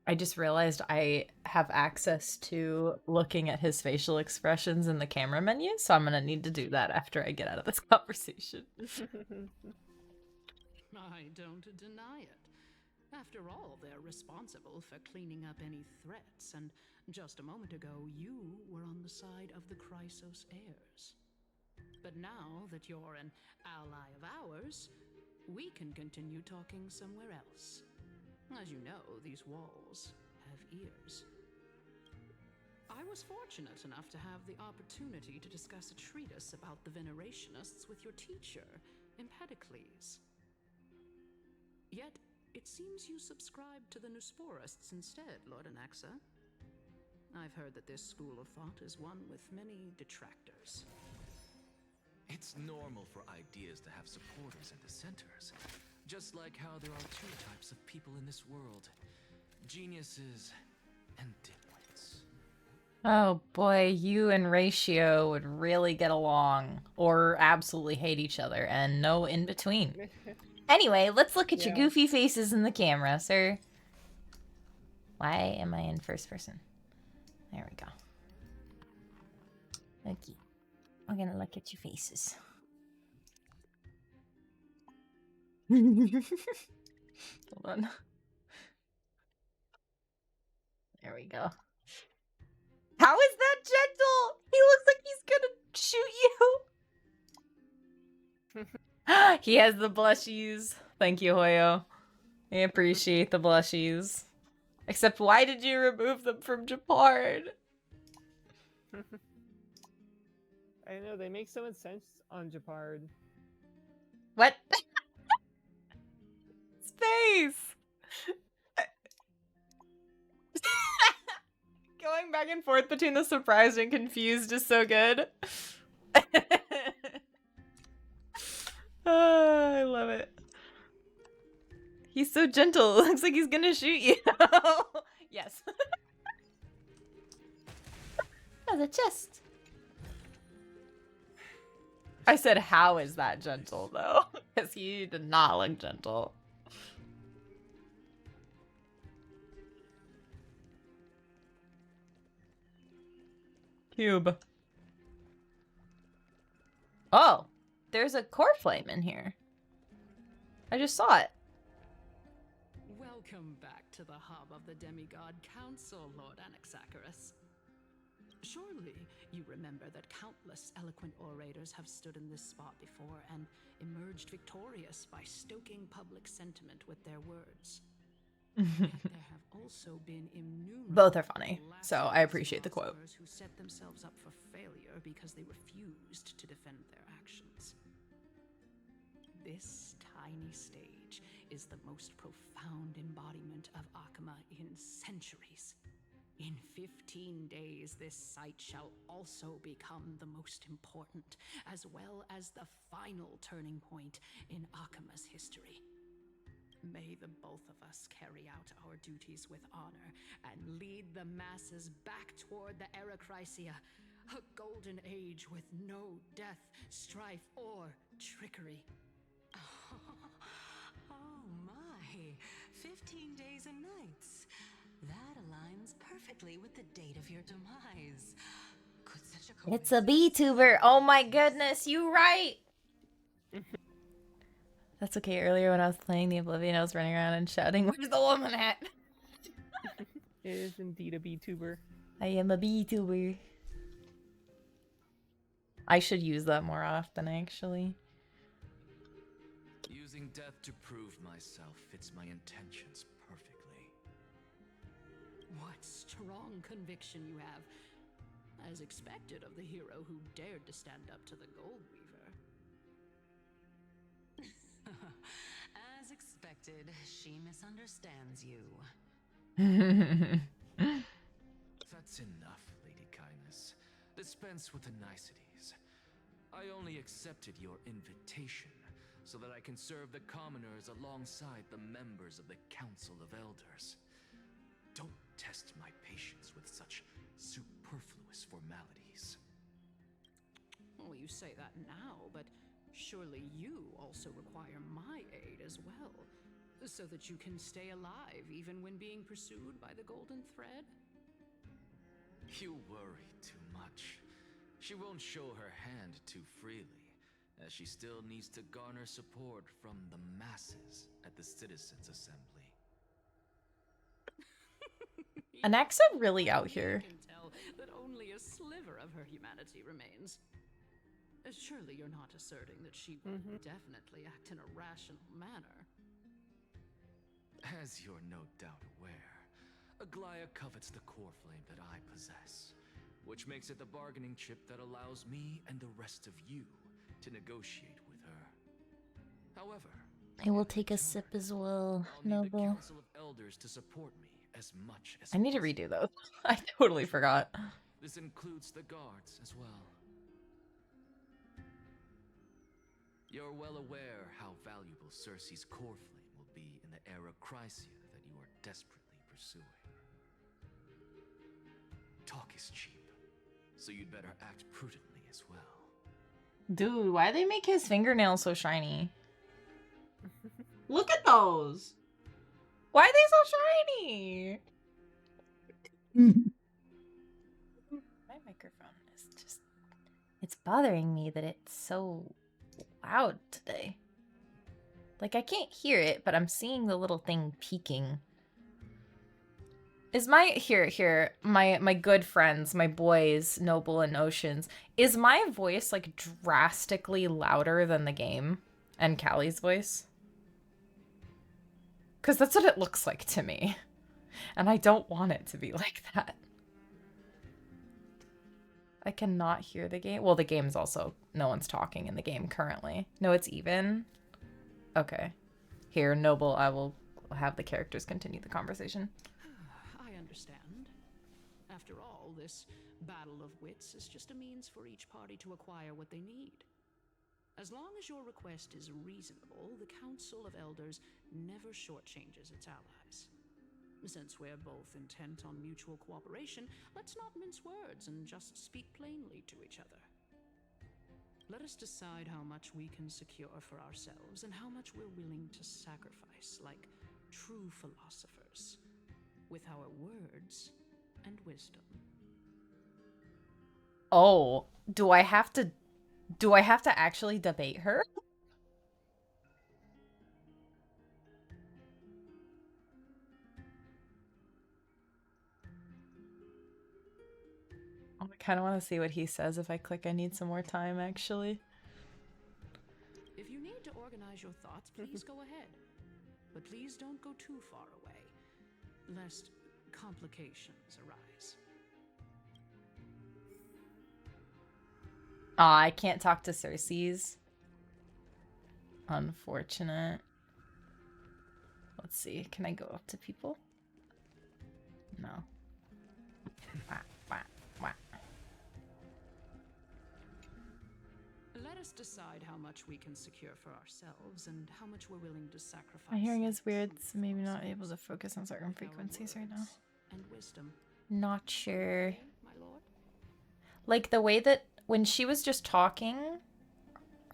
I just realized I have access to looking at his facial expressions in the camera menu, so I'm gonna need to do that after I get out of this conversation.
I don't deny it. After all, they're responsible for cleaning up any threats, and just a moment ago, you were on the side of the Chrysos heirs. But now that you're an ally of ours, we can continue talking somewhere else. As you know, these walls have ears. I was fortunate enough to have the opportunity to discuss a treatise about the Venerationists with your teacher, Empedocles. Yet, it seems you subscribe to the Nusporists instead, Lord Anaxa. I've heard that this school of thought is one with many detractors.
It's normal for ideas to have supporters and dissenters. Just like how there are two types of people in this world. Geniuses and dimwits.
Oh boy, you and Ratio would really get along. Or absolutely hate each other, and no in between. Anyway, let's look at your goofy faces in the camera, sir. Why am I in first person? There we go. Okay. I'm gonna look at your faces. Hold on. There we go. How is that gentle? He looks like he's gonna shoot you. He has the blushies. Thank you, Hoyo. I appreciate the blushies. Except why did you remove them from Japard?
I know, they make so much sense on Japard.
What? Space! Going back and forth between the surprised and confused is so good. Oh, I love it. He's so gentle. It looks like he's gonna shoot you. Yes. Oh, the chest. I said, how is that gentle, though? Because he did not look gentle. Cube. Oh, there's a core flame in here. I just saw it.
Welcome back to the hub of the Demigod Council, Lord Anaxagoras. Surely you remember that countless eloquent orators have stood in this spot before and emerged victorious by stoking public sentiment with their words. Yet there have also been innumerable
Both are funny, so I appreciate the quote.
Who set themselves up for failure because they refused to defend their actions. This tiny stage is the most profound embodiment of Akama in centuries. In 15 days, this site shall also become the most important, as well as the final turning point in Akama's history. May the both of us carry out our duties with honor and lead the masses back toward the Erechrysia, a golden age with no death, strife, or trickery.
Oh my, 15 days and nights. That aligns perfectly with the date of your demise. Could such a
It's a B-tuber. Oh my goodness, you right. That's okay. Earlier when I was playing the Oblivion, I was running around and shouting, "Where's the woman at?"
It is indeed a B-tuber.
I am a B-tuber. I should use that more often, actually.
Using death to prove myself fits my intentions perfectly.
What strong conviction you have, as expected of the hero who dared to stand up to the Gold Weaver.
As expected, she misunderstands you.
That's enough, Lady Kindness. Dispense with the niceties. I only accepted your invitation so that I can serve the commoners alongside the members of the Council of Elders. Don't test my patience with such superfluous formalities.
Well, you say that now, but surely you also require my aid as well. So that you can stay alive even when being pursued by the golden thread?
You worry too much. She won't show her hand too freely, as she still needs to garner support from the masses at the Citizens' Assembly.
Anaxa really out here.
I can tell that only a sliver of her humanity remains. Surely you're not asserting that she would definitely act in a rational manner.
As you're no doubt aware, Aglaya covets the core flame that I possess, which makes it the bargaining chip that allows me and the rest of you to negotiate with her. However,
I will take a sip as well,
I'll need the
Noble.
Council of Elders to support me as much as
I need to redo those. I totally forgot.
This includes the guards as well. You're well aware how valuable Cersei's core flame will be in the era Chrysia that you are desperately pursuing. Talk is cheap, so you'd better act prudently as well.
Dude, why they make his fingernails so shiny? Look at those! Why are they so shiny? My microphone is just... It's bothering me that it's so loud today. Like, I can't hear it, but I'm seeing the little thing peeking. Is my... Here. My good friends, my boys, Noble and Oceans. Is my voice, like, drastically louder than the game? And Callie's voice? Because that's what it looks like to me. And I don't want it to be like that. I cannot hear the game. Well, the game's also... No one's talking in the game currently. No, it's even. Okay. Here, Noble, I will have the characters continue the conversation.
I understand. After all, this battle of wits is just a means for each party to acquire what they need. As long as your request is reasonable, the Council of Elders never shortchanges its allies. Since we're both intent on mutual cooperation, let's not mince words and just speak plainly to each other. Let us decide how much we can secure for ourselves and how much we're willing to sacrifice, like true philosophers, with our words and wisdom.
Oh, do I have to actually debate her? I kind of want to see what he says if I click I need some more time, actually.
If you need to organize your thoughts, please go ahead. But please don't go too far away, lest complications arise.
Aw, I can't talk to Cersei's. Unfortunate. Let's see. Can I go up to people? No.
Let us decide how much we can secure for ourselves and how much we're willing to sacrifice.
My hearing is weird, so maybe not able to focus on certain frequencies right now.
And wisdom.
Not sure.
My lord?
Like the way that when she was just talking,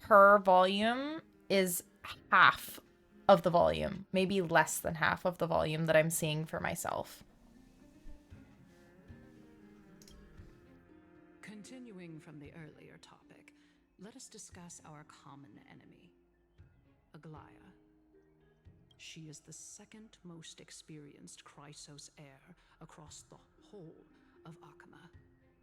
her volume is half of the volume, maybe less than half of the volume that I'm seeing for myself.
Continuing from the earlier topic, let us discuss our common enemy, Aglaya. She is the second most experienced Chrysos heir across the whole of Akama,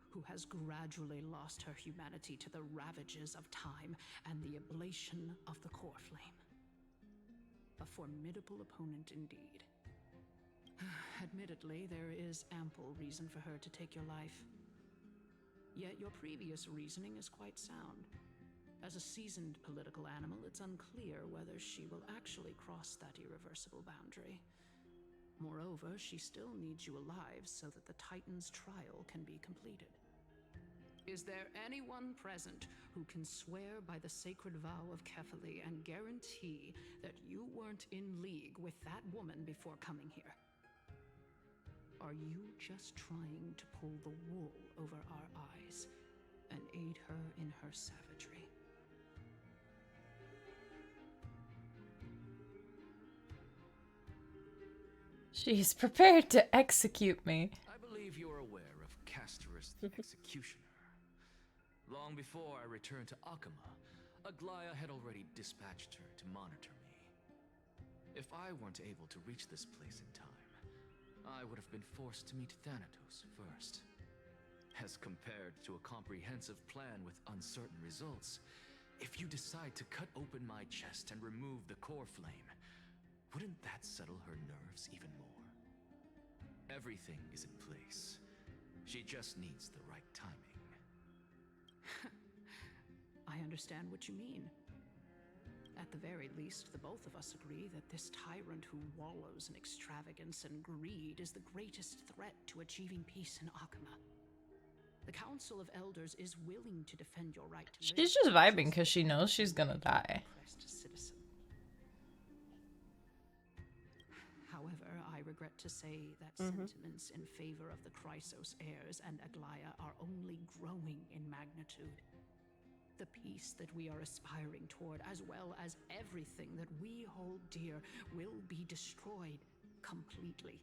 who has gradually lost her humanity to the ravages of time and the ablation of the core flame. A formidable opponent indeed. Admittedly, there is ample reason for her to take your life. Yet your previous reasoning is quite sound. As a seasoned political animal, it's unclear whether she will actually cross that irreversible boundary. Moreover, she still needs you alive so that the Titan's trial can be completed. Is there anyone present who can swear by the sacred vow of Kefali and guarantee that you weren't in league with that woman before coming here? Are you just trying to pull the wool over our eyes and aid her in her savagery?
She's prepared to execute me.
I believe you're aware of Castorus the Executioner. Long before I returned to Akama, Aglaya had already dispatched her to monitor me. If I weren't able to reach this place in time, I would have been forced to meet Thanatos first. As compared to a comprehensive plan with uncertain results, if you decide to cut open my chest and remove the core flame, wouldn't that settle her nerves even more? Everything is in place. She just needs the right timing.
I understand what you mean. At the very least, the both of us agree that this tyrant who wallows in extravagance and greed is the greatest threat to achieving peace in Akama. The Council of Elders is willing to defend your right to live.
She's just vibing because she knows she's gonna die.
Citizen. However, I regret to say that sentiments in favor of the Chrysos heirs and Aglaya are only growing in magnitude. The peace that we are aspiring toward, as well as everything that we hold dear, will be destroyed completely.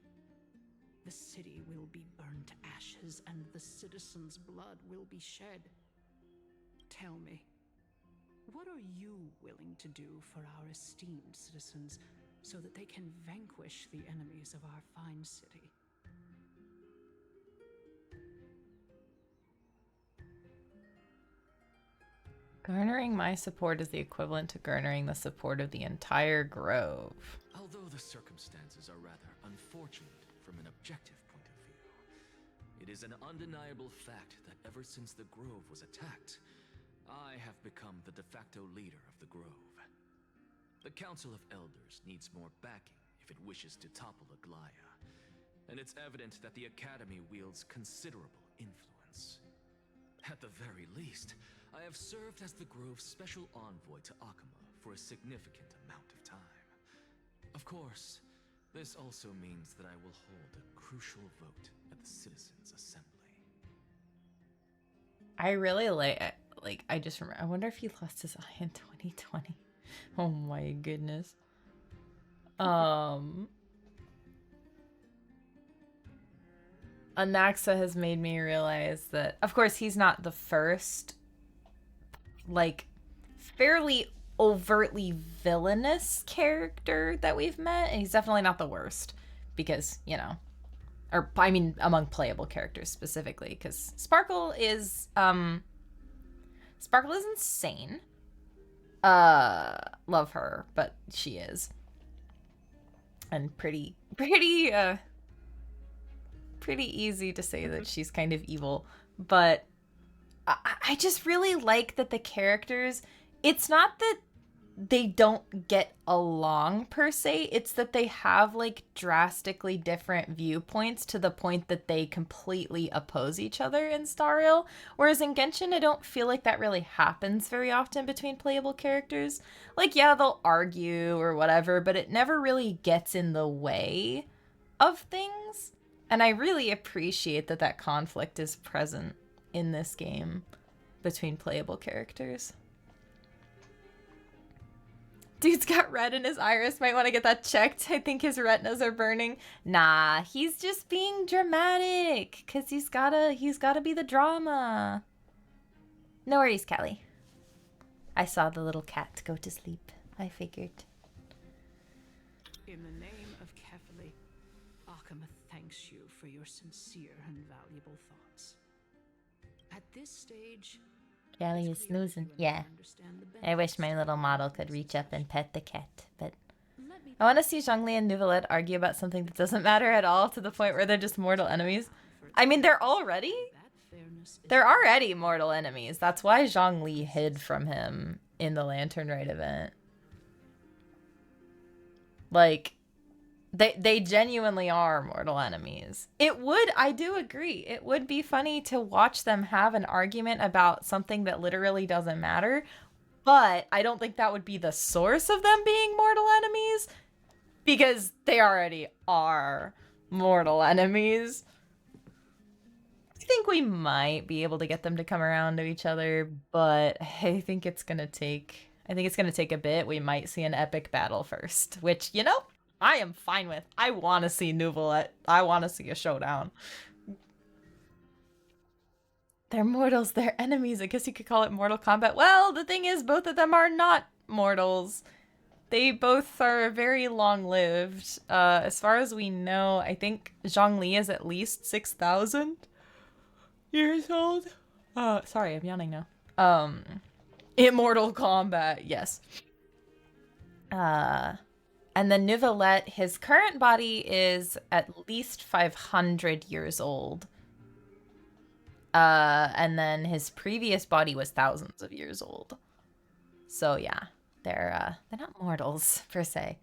The city will be burned to ashes, and the citizens' blood will be shed. Tell me, what are you willing to do for our esteemed citizens so that they can vanquish the enemies of our fine city?
Garnering my support is the equivalent to garnering the support of the entire grove.
Although the circumstances are rather unfortunate from an objective point of view, it is an undeniable fact that ever since the grove was attacked, I have become the de facto leader of the grove. The Council of Elders needs more backing if it wishes to topple Aglaya, and it's evident that the Academy wields considerable influence. At the very least, I have served as the Grove's special envoy to Akama for a significant amount of time. Of course, this also means that I will hold a crucial vote at the Citizens' Assembly.
I really I just remember, I wonder if he lost his eye in 2020. Oh my goodness. Anaxa has made me realize that, of course, he's not the first, like, fairly overtly villainous character that we've met, and he's definitely not the worst, because, you know, or, I mean, among playable characters specifically, because Sparkle is insane. Love her, but she is. And pretty easy to say that she's kind of evil, but I just really like that the characters, it's not that they don't get along per se, it's that they have like drastically different viewpoints to the point that they completely oppose each other in Star Rail, whereas in Genshin I don't feel like that really happens very often between playable characters. Like, yeah, they'll argue or whatever, but it never really gets in the way of things, and I really appreciate that that conflict is present in this game between playable characters. Dude's got red in his iris. Might want to get that checked. I think his retinas are burning. Nah, he's just being dramatic. Cause he's gotta be the drama. No worries, Kelly. I saw the little cat go to sleep. I figured.
In the name of Kefali, Akama thanks you for your sincere and valuable thoughts. At this stage,
Kelly is snoozing. Yeah. I wish my little model could reach up and pet the cat, but I want to see Zhongli and Neuvillette argue about something that doesn't matter at all to the point where they're just mortal enemies. I mean, they're already mortal enemies. That's why Zhongli hid from him in the Lantern Rite event. Like, they genuinely are mortal enemies. I do agree, it would be funny to watch them have an argument about something that literally doesn't matter, but I don't think that would be the source of them being mortal enemies, because they already are mortal enemies. I think we might be able to get them to come around to each other, but I think it's gonna take a bit. We might see an epic battle first, which, you know, I am fine with. I want to see Nuvolet. I want to see a showdown. They're mortals. They're enemies. I guess you could call it Mortal Kombat. Well, the thing is, both of them are not mortals. They both are very long-lived. As far as we know, I think Zhongli is at least 6,000 years old. Sorry, I'm yawning now. Immortal Kombat, yes. And then Nuvolet, his current body is at least 500 years old. And then his previous body was thousands of years old. So yeah, they're not mortals per se.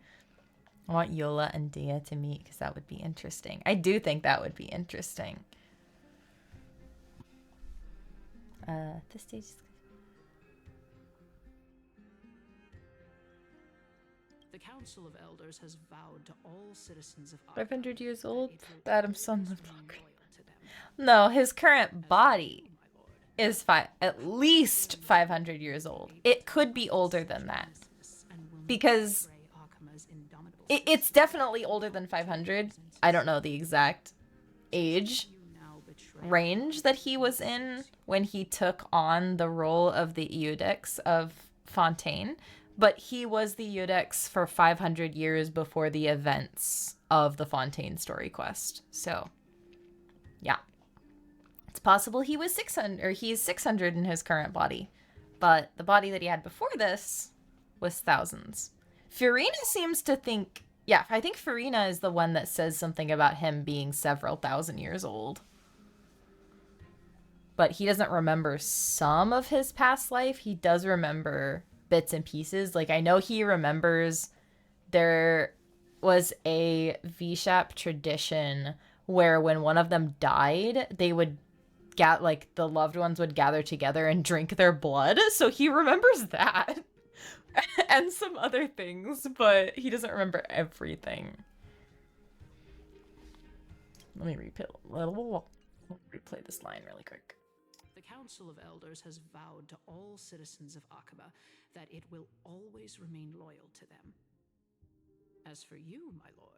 I want Yola and Dia to meet because that would be interesting. I do think that would be interesting. This stage is...
The Council of Elders has vowed to all citizens of
500 years old? Adam's son lived longer. No, his current body is at least 500 years old. It could be older than that. Because it's definitely older than 500. I don't know the exact age range that he was in when he took on the role of the Eudex of Fontaine. But he was the Eudex for 500 years before the events of the Fontaine story quest. So, yeah. It's possible he was 600, or he's 600 in his current body. But the body that he had before this was thousands. Furina seems to think... Yeah, I think Furina is the one that says something about him being several thousand years old. But he doesn't remember some of his past life. He does remember bits and pieces. Like, I know he remembers there was a VShap tradition where when one of them died, they would the loved ones would gather together and drink their blood. So he remembers that and some other things, but he doesn't remember everything. Let me replay this line really quick.
The Council of Elders has vowed to all citizens of Akaba that it will always remain loyal to them. As for you, my lord,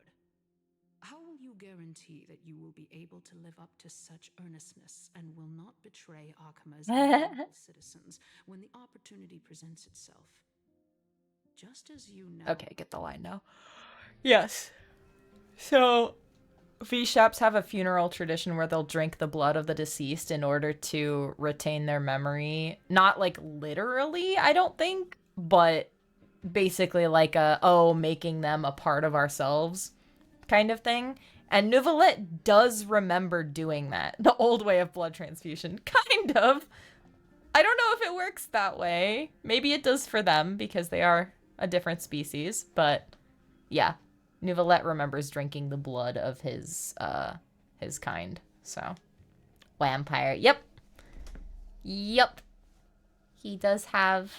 how will you guarantee that you will be able to live up to such earnestness and will not betray Akama's citizens when the opportunity presents itself? Just as you know...
Okay, get the line now. Yes. So, VShaps have a funeral tradition where they'll drink the blood of the deceased in order to retain their memory. Not like literally, I don't think, but basically like making them a part of ourselves kind of thing. And Nuvolet does remember doing that. The old way of blood transfusion. Kind of. I don't know if it works that way. Maybe it does for them because they are a different species, but yeah. Nuvolet remembers drinking the blood of his kind. So, vampire. Yep. He does have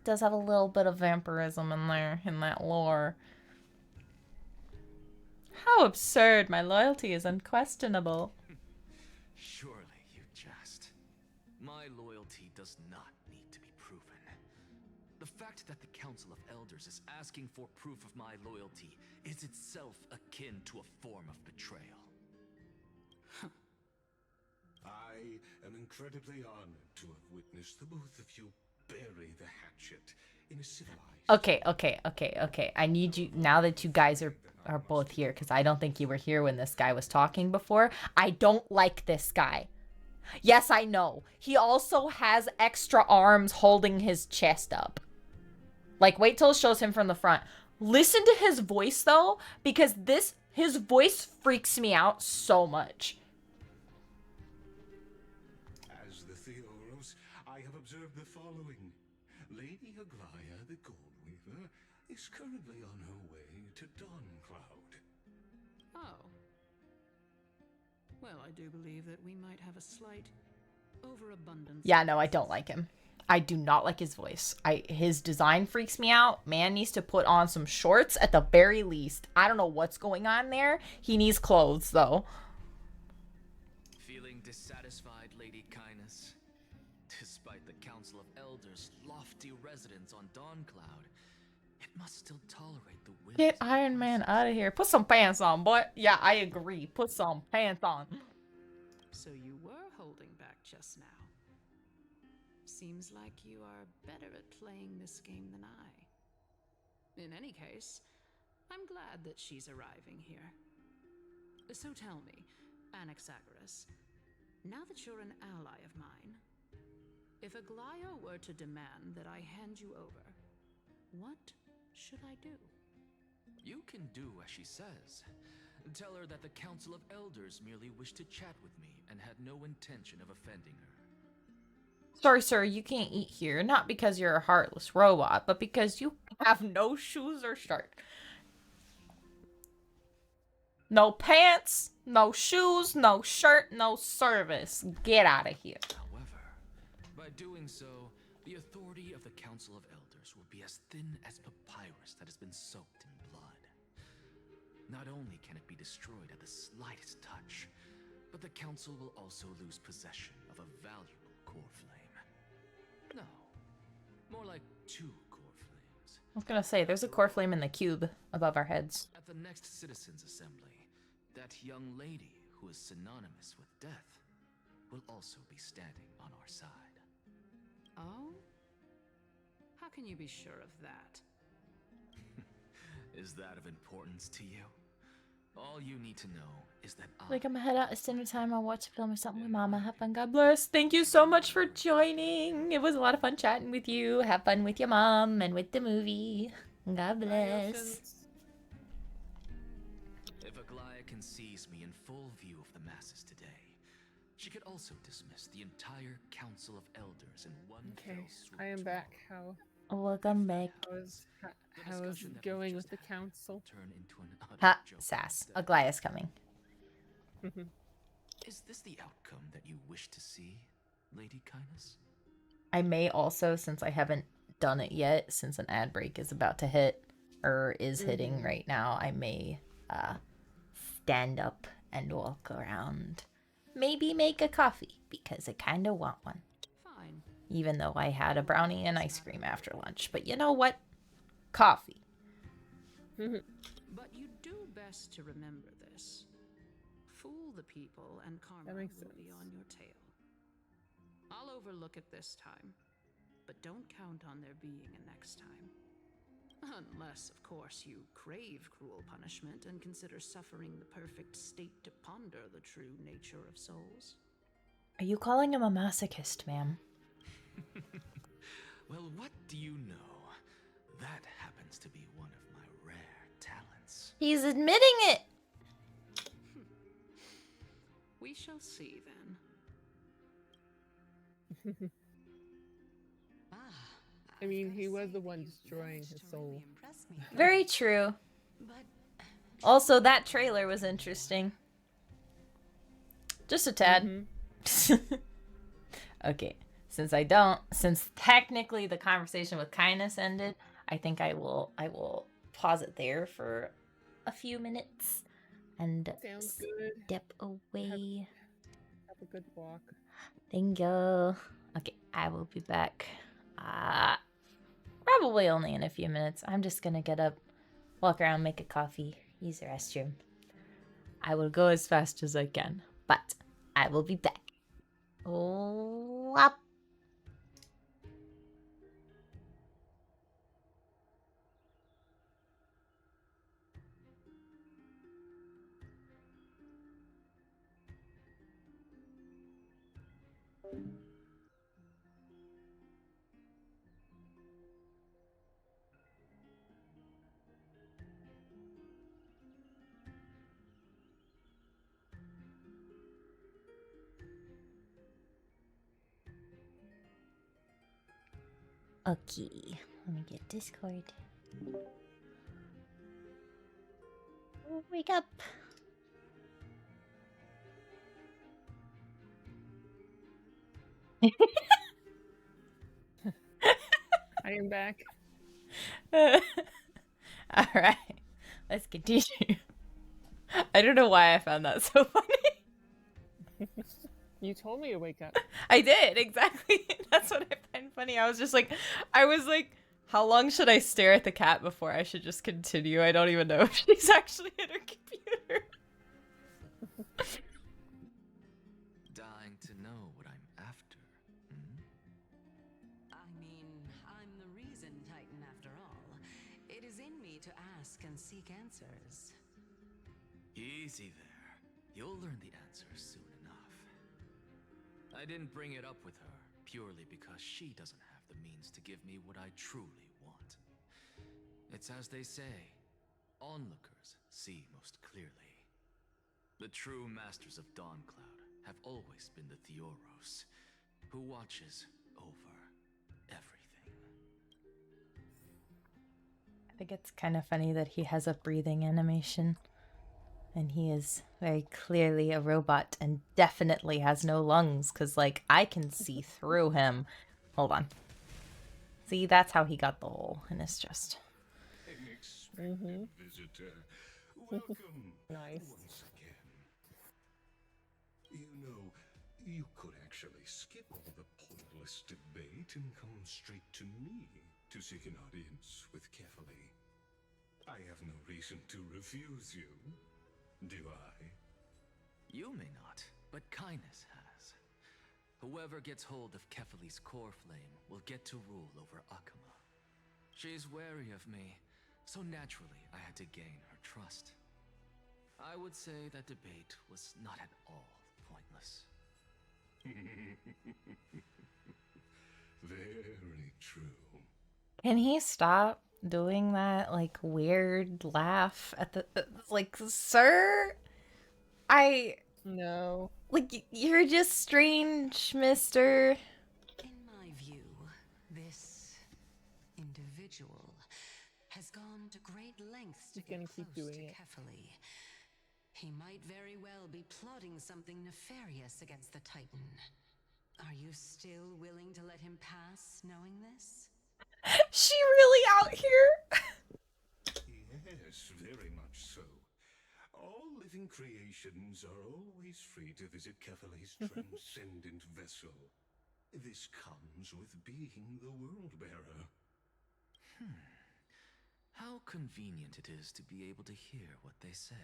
a little bit of vampirism in there, in that lore. How absurd. My loyalty is unquestionable.
Surely you jest. My loyalty does not need to be proven. The fact that the Council of Elders is asking for proof of my loyalty is itself akin to a form of betrayal.
I am incredibly honored to have witnessed the both of you bury the hatchet in a civilized...
Okay. I need you, now that you guys are both here, because I don't think you were here when this guy was talking before. I don't like this guy. Yes, I know. He also has extra arms holding his chest up. Like, wait till it shows him from the front. Listen to his voice, though, because his voice freaks me out so much.
As the Theoros, I have observed the following. Lady Aglaya, the Goldweaver, is currently on her way to Dawncloud.
Oh. Well, I do believe that we might have a slight overabundance.
Yeah, no, I don't like him. I do not like his voice. His design freaks me out. Man needs to put on some shorts at the very least. I don't know what's going on there. He needs clothes, though.
Feeling dissatisfied, Lady Kindness? Despite the Council of Elders' lofty residence on Dawncloud, it must still tolerate the whims.
Get Iron Man out of here. Put some pants on, boy. Yeah, I agree. Put some pants on.
So you were holding back just now. Seems like you are better at playing this game than I. In any case, I'm glad that she's arriving here. So tell me, Anaxagoras, now that you're an ally of mine, if Aglaya were to demand that I hand you over, what should I do?
You can do as she says. Tell her that the Council of Elders merely wished to chat with me and had no intention of offending her.
Sorry, sir, you can't eat here. Not because you're a heartless robot, but because you have no shoes or shirt. No pants, no shoes, no shirt, no service. Get out of here.
However, by doing so, the authority of the Council of Elders will be as thin as papyrus that has been soaked in blood. Not only can it be destroyed at the slightest touch, but the Council will also lose possession of a valuable core flame. No, more like 2 core flames.
I was gonna say, there's a core flame in the cube above our heads.
At the next Citizens' Assembly, that young lady who is synonymous with death will also be standing on our side.
Oh? How can you be sure of that?
Is that of importance to you? All you need to know is that
Like, I'm gonna head out. It's dinner time. I'll watch a film or something with Mama. Have fun. God bless. Thank you so much for joining. It was a lot of fun chatting with you. Have fun with your mom and with the movie. God bless.
If Aglaya can seize me in full view of the masses today, she could also dismiss the entire Council of Elders in one fell swoop.
I am back. How
Welcome back.
how's it going with the council?
Turn into an utter
Ha,
joke
sass.
instead.
Aglaya's coming.
Is this the outcome that you wish to see, Lady Kindness?
I may also, since I haven't done it yet, since an ad break is about to hit, or is hitting right now, I may stand up and walk around. Maybe make a coffee, because I kind of want one.
Fine.
Even though I had a brownie and ice cream after lunch. But you know what? Coffee.
But you do best to remember this. Fool the people and karma will be on your tail. I'll overlook it this time, but don't count on there being a next time. Unless, of course, you crave cruel punishment and consider suffering the perfect state to ponder the true nature of souls.
Are you calling him a masochist, ma'am?
Well, what do you know? That happens to be one of my rare talents.
He's admitting it!
We shall see then.
I mean, he was the one destroying his soul.
Very true. Also, that trailer was interesting. Just a tad. Okay. Since technically the conversation with Kindness ended, I think I will pause it there for a few minutes and
Sounds good.
step away.
Have a good walk.
Thank you. Okay, I will be back. Probably only in a few minutes. I'm just gonna get up, walk around, make a coffee, use the restroom. I will go as fast as I can, but I will be back. Oh, up. Okay, let me get Discord. Oh, wake up!
I am back.
Alright, let's continue. I don't know why I found that so funny.
You told me to wake up.
I did, exactly. That's what I find funny. I was How long should I stare at the cat before I should just continue? I don't even know if she's actually in her computer.
Dying to know what I'm after. Hmm?
I mean, I'm the reason Titan after all. It is in me to ask and seek answers.
Easy there. You'll learn the answers soon enough. I didn't bring it up with her purely because she doesn't have the means to give me what I truly want. It's as they say, onlookers see most clearly. The true masters of Dawncloud have always been the Theoros, who watches over everything.
I think it's kind of funny that he has a breathing animation. And he is very clearly a robot and definitely has no lungs, because, like, I can see through him. Hold on. See, that's how he got the hole in his chest.
Visitor, welcome
Nice.
once again. You know, you could actually skip all the pointless debate and come straight to me to seek an audience with Kefali. I have no reason to refuse you. Do I?
You may not, but kindness has. Whoever gets hold of Kefali's core flame will get to rule over Akama. She's wary of me, so naturally I had to gain her trust. I would say that debate was not at all pointless.
Very true.
Can he stop doing that, like, weird laugh at the... like, sir?
No.
Like, you're just strange, mister.
In my view, this individual has gone to great lengths to get close to Kefali. He might very well be plotting something nefarious against the Titan. Are you still willing to let him pass, knowing this?
She really out here?
Yes, very much so. All living creations are always free to visit Kefali's transcendent vessel. This comes with being the world-bearer.
How convenient it is to be able to hear what they say.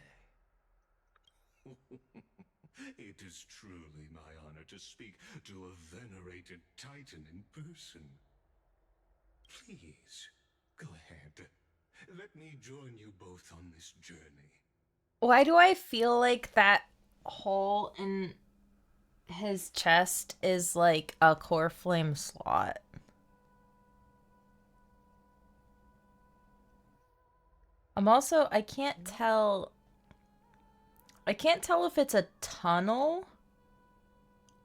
It is truly my honor to speak to a venerated Titan in person. Please, go ahead. Let me join you both on this journey.
Why do I feel like that hole in his chest is like a core flame slot? I'm also, I can't tell if it's a tunnel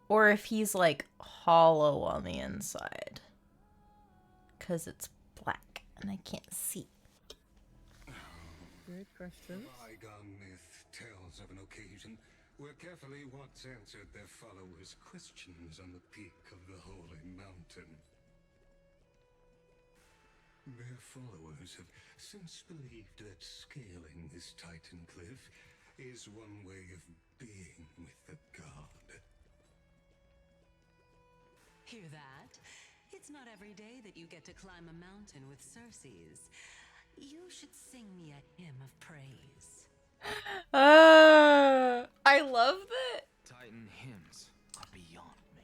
or if he's like hollow on the inside. 'Cause it's black and I can't see.
Good question.
A bygone myth tells of an occasion where Kefali once answered their followers' questions on the peak of the Holy Mountain. Their followers have since believed that scaling this Titan cliff is one way of being with the god.
Hear that? It's not every day that you get to climb a mountain with Circes. You should sing me a hymn of praise.
I love that.
Titan hymns are beyond me.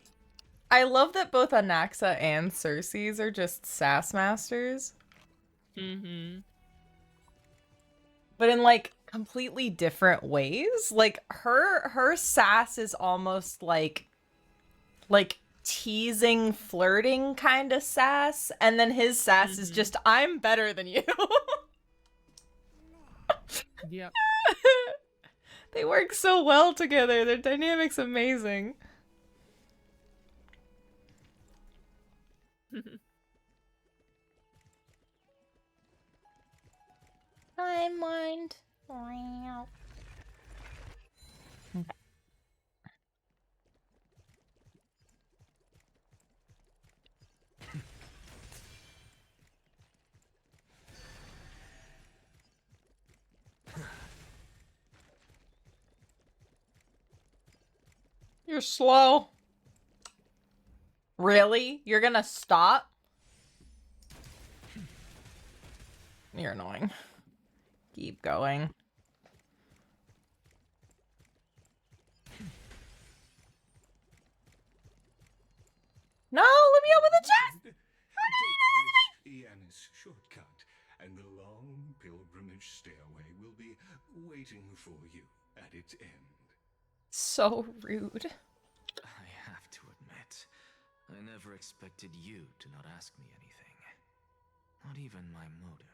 I love that both Anaxa and Circes are just sass masters.
Mm-hmm.
But in like completely different ways. Like her sass is almost like teasing, flirting kind of sass, and then his sass is just I'm better than you.
Yep.
They work so well together. Their dynamic's amazing. Time mind. You're slow. Really? You're gonna stop? You're annoying. Keep going. No, let me open the chest!
Take this Yanis shortcut, and the long pilgrimage stairway will be waiting for you at its end.
So rude.
I have to admit, I never expected you to not ask me anything. Not even my motive.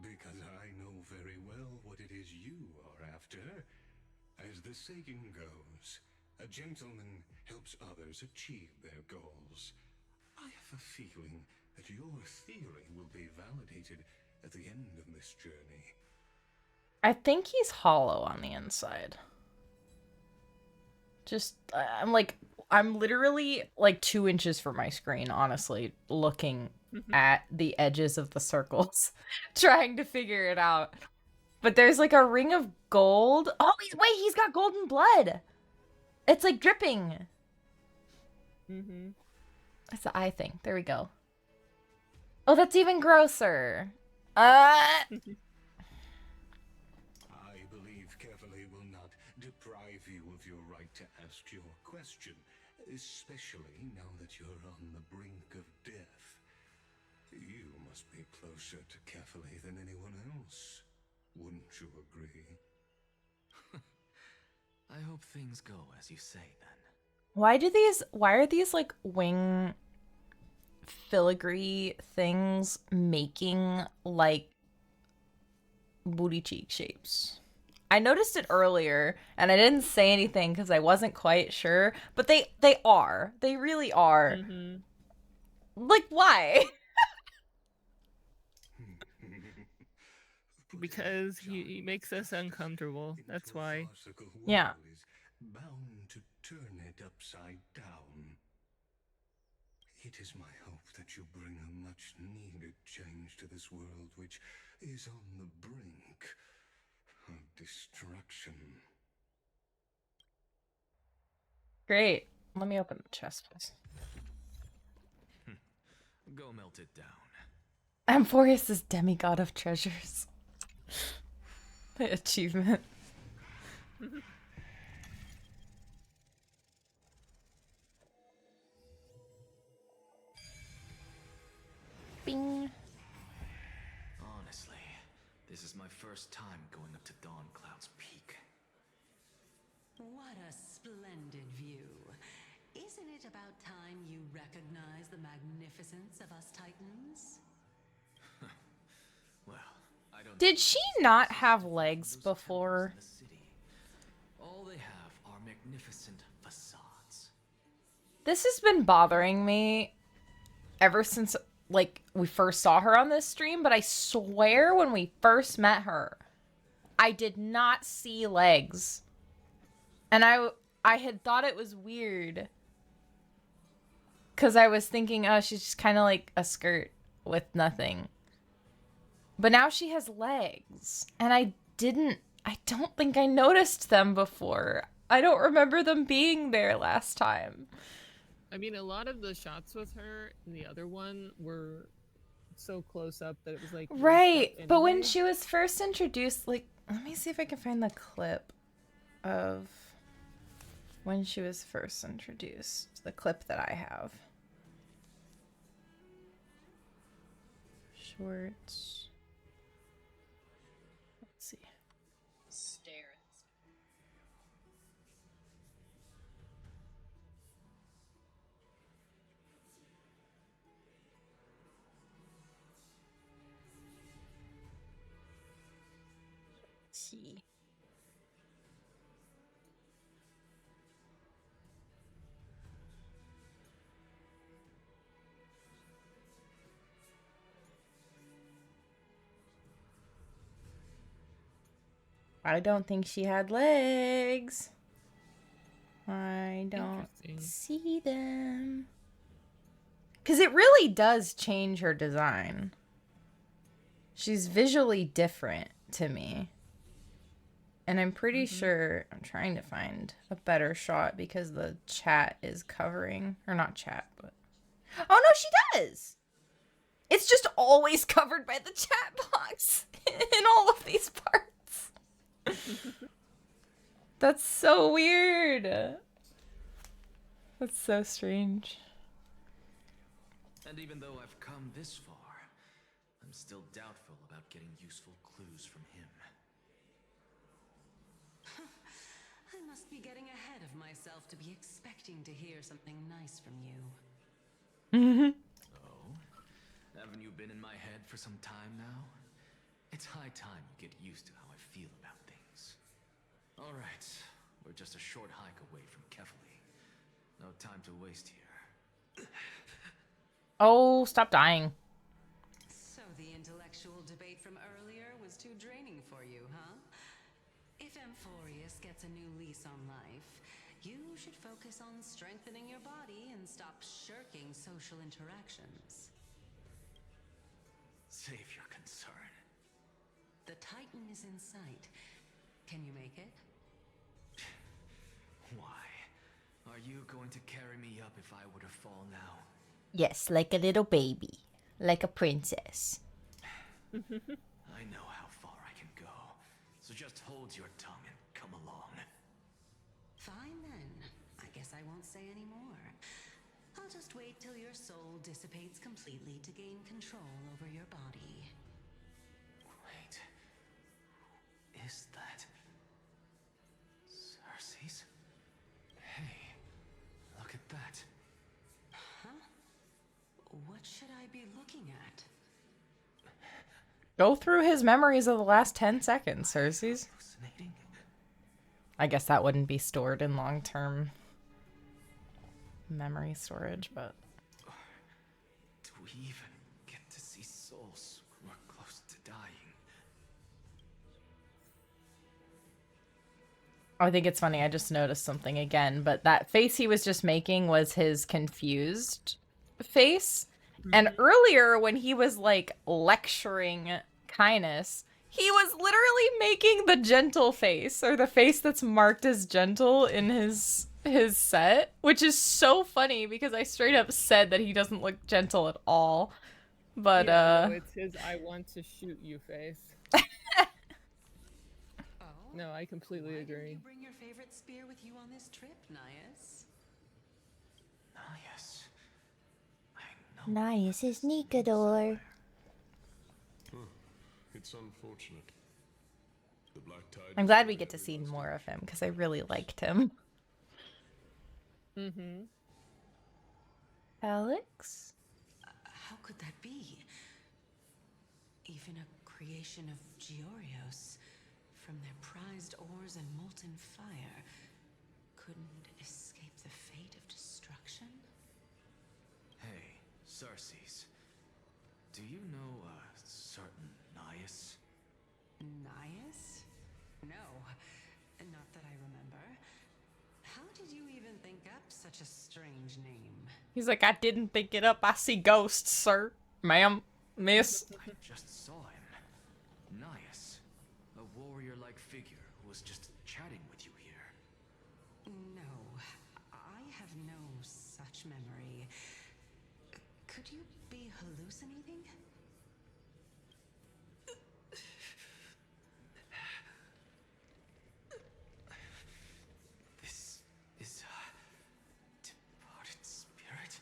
Because I know very well what it is you are after. As the saying goes, a gentleman helps others achieve their goals. I have a feeling that your theory will be validated at the end of this journey.
I think he's hollow on the inside. Just, I'm literally like 2 inches from my screen, honestly, looking at the edges of the circles, trying to figure it out. But there's like a ring of gold. Oh, wait, he's got golden blood. It's like dripping. That's the eye thing. There we go. Oh, that's even grosser.
I believe Cavalier will not deprive you of your right to ask your question, especially now that you're on the brink of death. You must be closer to Cavalier than anyone else. Wouldn't you agree?
I hope things go as you say, then.
Why are these like wing filigree things making like booty cheek shapes? I noticed it earlier and I didn't say anything because I wasn't quite sure, but they are. They really are. Like, why?
Because he makes us uncomfortable. That's why.
Yeah.
Bound to turn it upside down. It is my hope that you bring a much needed change to this world which is on the brink of destruction.
Great. Let me open the chest, please.
Go melt it down.
Amphorius is demigod of treasures. The achievement. Bing.
Honestly, this is my first time going up to Dawn Cloud's peak.
What a splendid view. Isn't it about time you recognize the magnificence of us Titans?
Well, I don't.
Did she not have legs before?
All they have are magnificent facades.
This has been bothering me ever since like we first saw her on this stream, but I swear when we first met her, I did not see legs. And I had thought it was weird. Cause I was thinking, oh, she's just kind of like a skirt with nothing. But now she has legs. And I don't think I noticed them before. I don't remember them being there last time.
I mean, a lot of the shots with her in the other one were so close up that it was like...
Right, but when she was first introduced, like, let me see if I can find the clip of when she was first introduced. The clip that I have. Shorts. Let's see. Stare. See. I don't think she had legs. I don't see them. Because it really does change her design. She's visually different to me. And I'm pretty sure... I'm trying to find a better shot because the chat is covering... Or not chat, but... Oh, no, she does! It's just always covered by the chat box in all of these parts. That's so weird. That's so strange.
And even though I've come this far, I'm still doubtful about getting useful clues from him.
I must be getting ahead of myself to be expecting to hear something nice from you.
Oh? Haven't you been in my head for some time now? It's high time you get used to how I feel about things. Alright, we're just a short hike away from Kefali. No time to waste here.
Oh, stop dying.
So the intellectual debate from earlier was too draining for you, huh? If Amphorius gets a new lease on life, you should focus on strengthening your body and stop shirking social interactions.
Save your concern.
The Titan is in sight. Can you make it?
Why? Are you going to carry me up if I were to fall now?
Yes, like a little baby. Like a princess.
I know how far I can go. So just hold your tongue and come along.
Fine then. I guess I won't say any more. I'll just wait till your soul dissipates completely to gain control over your body.
Wait. Is that... Cersei's? Hey, look at that.
Huh? What should I be looking at?
Go through his memories of the last 10 seconds, Cersei's. I guess that wouldn't be stored in long-term memory storage, but...
Do we even get to see souls who are close to dying?
I think it's funny, I just noticed something again, but that face he was just making was his confused face. And earlier, when he was, like, lecturing Kynus, he was literally making the gentle face, or the face that's marked as gentle in his set, which is so funny because I straight up said that he doesn't look gentle at all. But,
yeah, no, it's his I want to shoot you face. No, I completely agree.
Did you bring your favorite spear with you on this trip, Nias?
Nias.
Nice is Nikador.
It's unfortunate. The Black Tide.
I'm glad we get to see more of him because I really liked him. Alex?
How could that be? Even a creation of Georios, from their prized ores and molten fire, couldn't escape the fate of destruction?
Hey, Cersei's. Do you know a certain Nias?
Nias? No, not that I remember. How did you even think up such a strange name?
He's like, I didn't think it up. I see ghosts, sir. Ma'am. Miss.
I just saw him. Nias. A warrior-like figure who was just chatting with you here.
No, I have no such memory. Could you be hallucinating?
This is a departed spirit?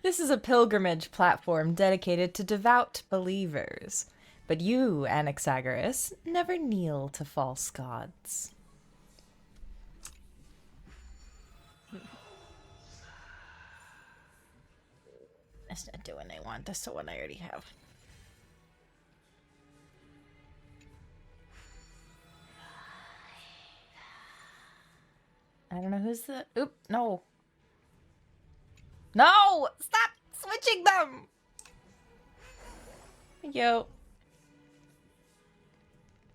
This is a pilgrimage platform dedicated to devout believers. But you, Anaxagoras, never kneel to false gods. That's not the one I want. That's the one I already have. I don't know who's the... Oop, no. No! Stop switching them! Yo.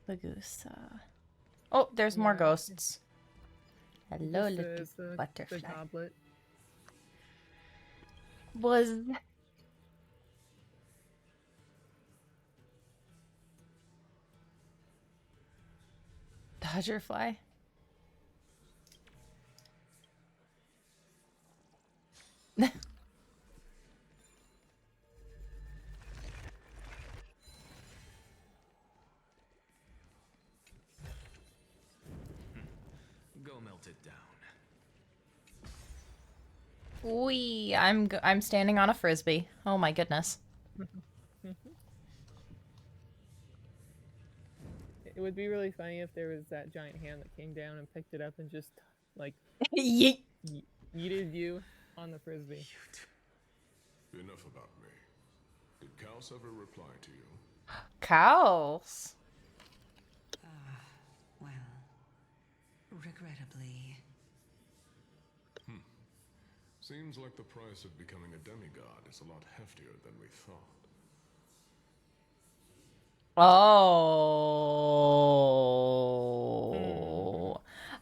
Lagusa. Oh, there's more ghosts. Hello,
This
little
is the
butterfly.
goblet.
Was... Dodgerfly?
melted down.
Wee, I'm standing on a frisbee. Oh my goodness.
It would be really funny if there was that giant hand that came down and picked it up and just like
Yeet.
yeeted you on the frisbee.
Enough about me. Did Kaos ever reply to you?
Cows.
Well, regrettably.
Seems like the price of becoming a demigod is a lot heftier than we thought.
Oh.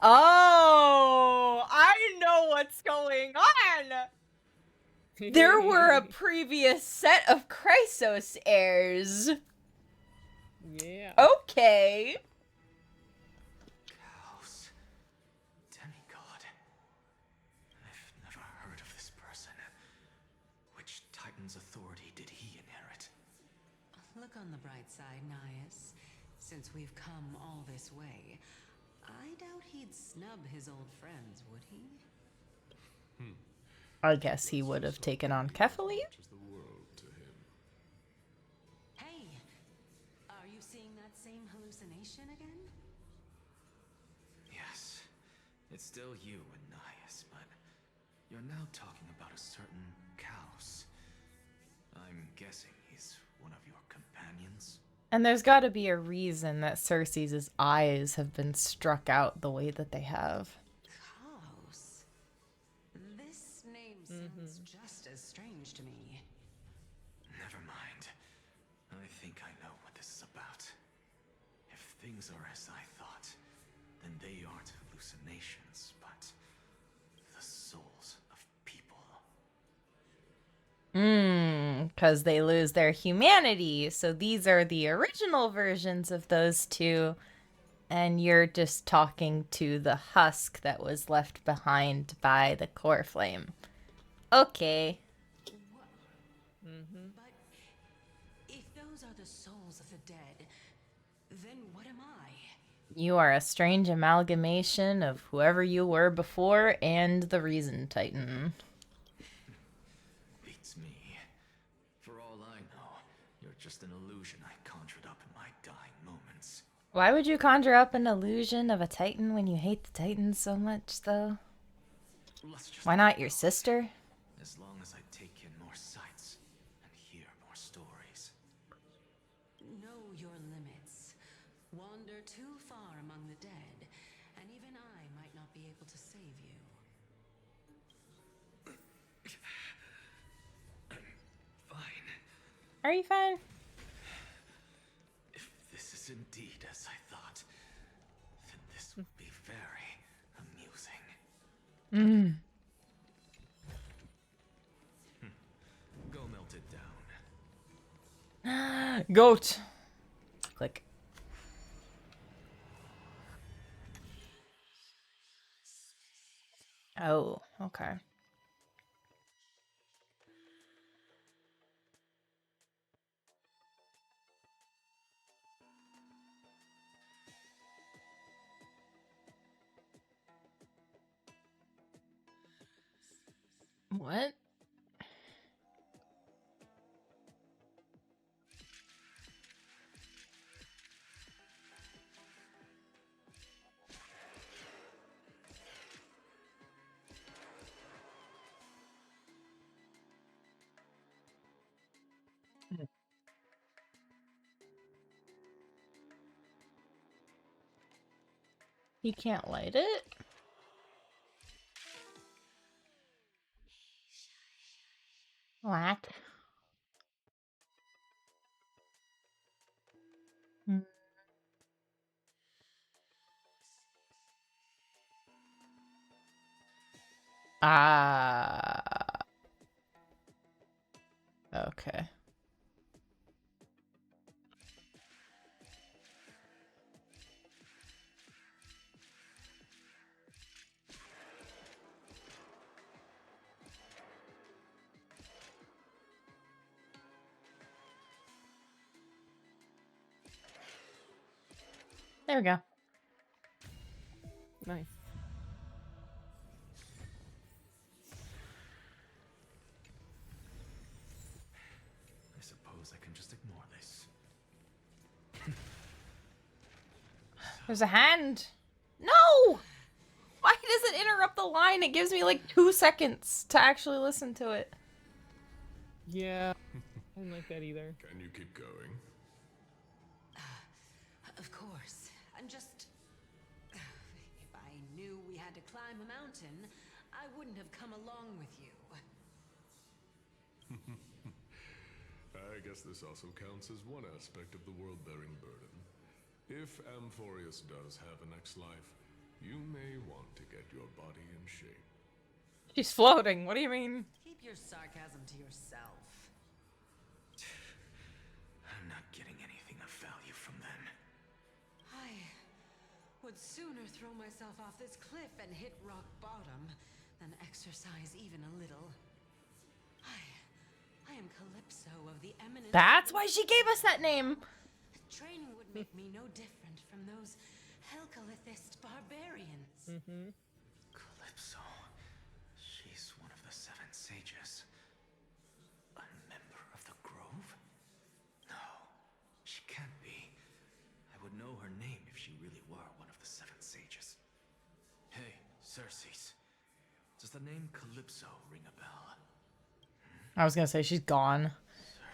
Oh, I know what's going on. There were a previous set of Chrysos heirs.
Yeah.
Okay.
Kaos. Demigod. I've never heard of this person. Which Titan's authority did he inherit?
Look on the bright side, Nias. Since we've come all this way, I doubt he'd snub his old friends, would he?
I guess he would have taken on Kefali.
Hey! Are you seeing that same hallucination again?
Yes. It's still you and Nias, but you're now talking about a certain Kaos. I'm guessing he's one of your companions?
And there's got to be a reason that Cersei's eyes have been struck out the way that they have.
Kaos? This name sounds just as strange to me.
Never mind. I think I know what this is about. If things are as I thought, then they aren't hallucinations, but the souls of people.
Because they lose their humanity. So these are the original versions of those two. And you're just talking to the husk that was left behind by the core flame. Okay.
But if those are the souls of the dead, then what am I?
You are a strange amalgamation of whoever you were before and the Reason Titan.
Beats me. For all I know, you're just an illusion I conjured up in my dying moments.
Why would you conjure up an illusion of a Titan when you hate the Titans so much, though? Why not your sister?
As long as I take in more sights and hear more stories.
Know your limits. Wander too far among the dead, and even I might not be able to save you.
Fine.
Are you fine?
If this is indeed as I thought, then this would be very amusing. Go melt it down.
Goat. Click. Oh, okay. What? You can't light it? What? Ah. Okay. There we go.
Nice.
There's a hand. No! Why does it interrupt the line? It gives me like 2 seconds to actually listen to it.
Yeah, I didn't like that either.
Can you keep going?
Of course. I'm just... If I knew we had to climb a mountain, I wouldn't have come along with you.
I guess this also counts as one aspect of the world-bearing burden. If Amphorius does have a next life, you may want to get your body in shape.
She's floating. What do you mean?
Keep your sarcasm to yourself.
I'm not getting anything of value from them.
I would sooner throw myself off this cliff and hit rock bottom than exercise even a little. I am Calypso of the eminent...
That's why she gave us that name.
Training would make me no different from those Helcalithist barbarians.
Calypso. She's one of the 7 sages. A member of the Grove? No, she can't be. I would know her name if she really were one of the 7 sages. Hey, Circes. Does the name Calypso ring a bell?
I was gonna say she's gone.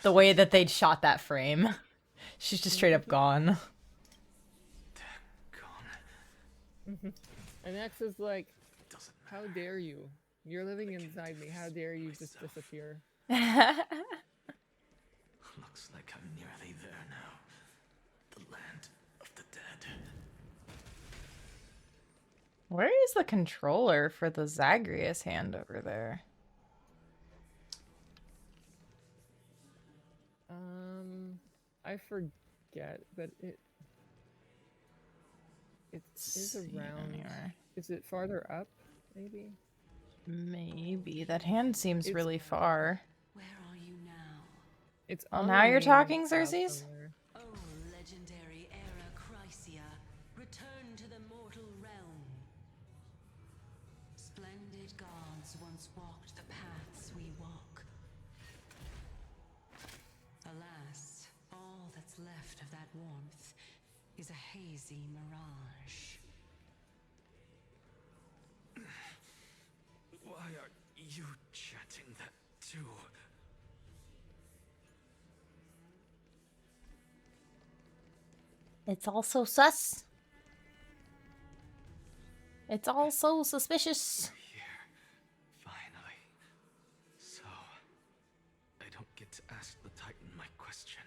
The way that they'd shot that frame. She's just straight up gone.
And X is like, how dare you? You're living inside me. How dare you just disappear?
Looks like I'm nearly there now. The land of the dead.
Where is the controller for the Zagreus hand over there?
I forget, but it is around.
Anywhere.
Is it farther up? Maybe.
Maybe that hand seems really far.
Where are you now?
It's
oh,
on
now
the
you're
main
talking,
tab
Xerxes?
Oh,
somewhere.
legendary era Chrysia, return to the mortal realm. Splendid gods once walked the paths we walk. Alas, all that's left of that warmth is a hazy mirage.
Why are you chatting that too?
It's all so sus. It's all so suspicious.
Here, finally. So, I don't get to ask the Titan my question,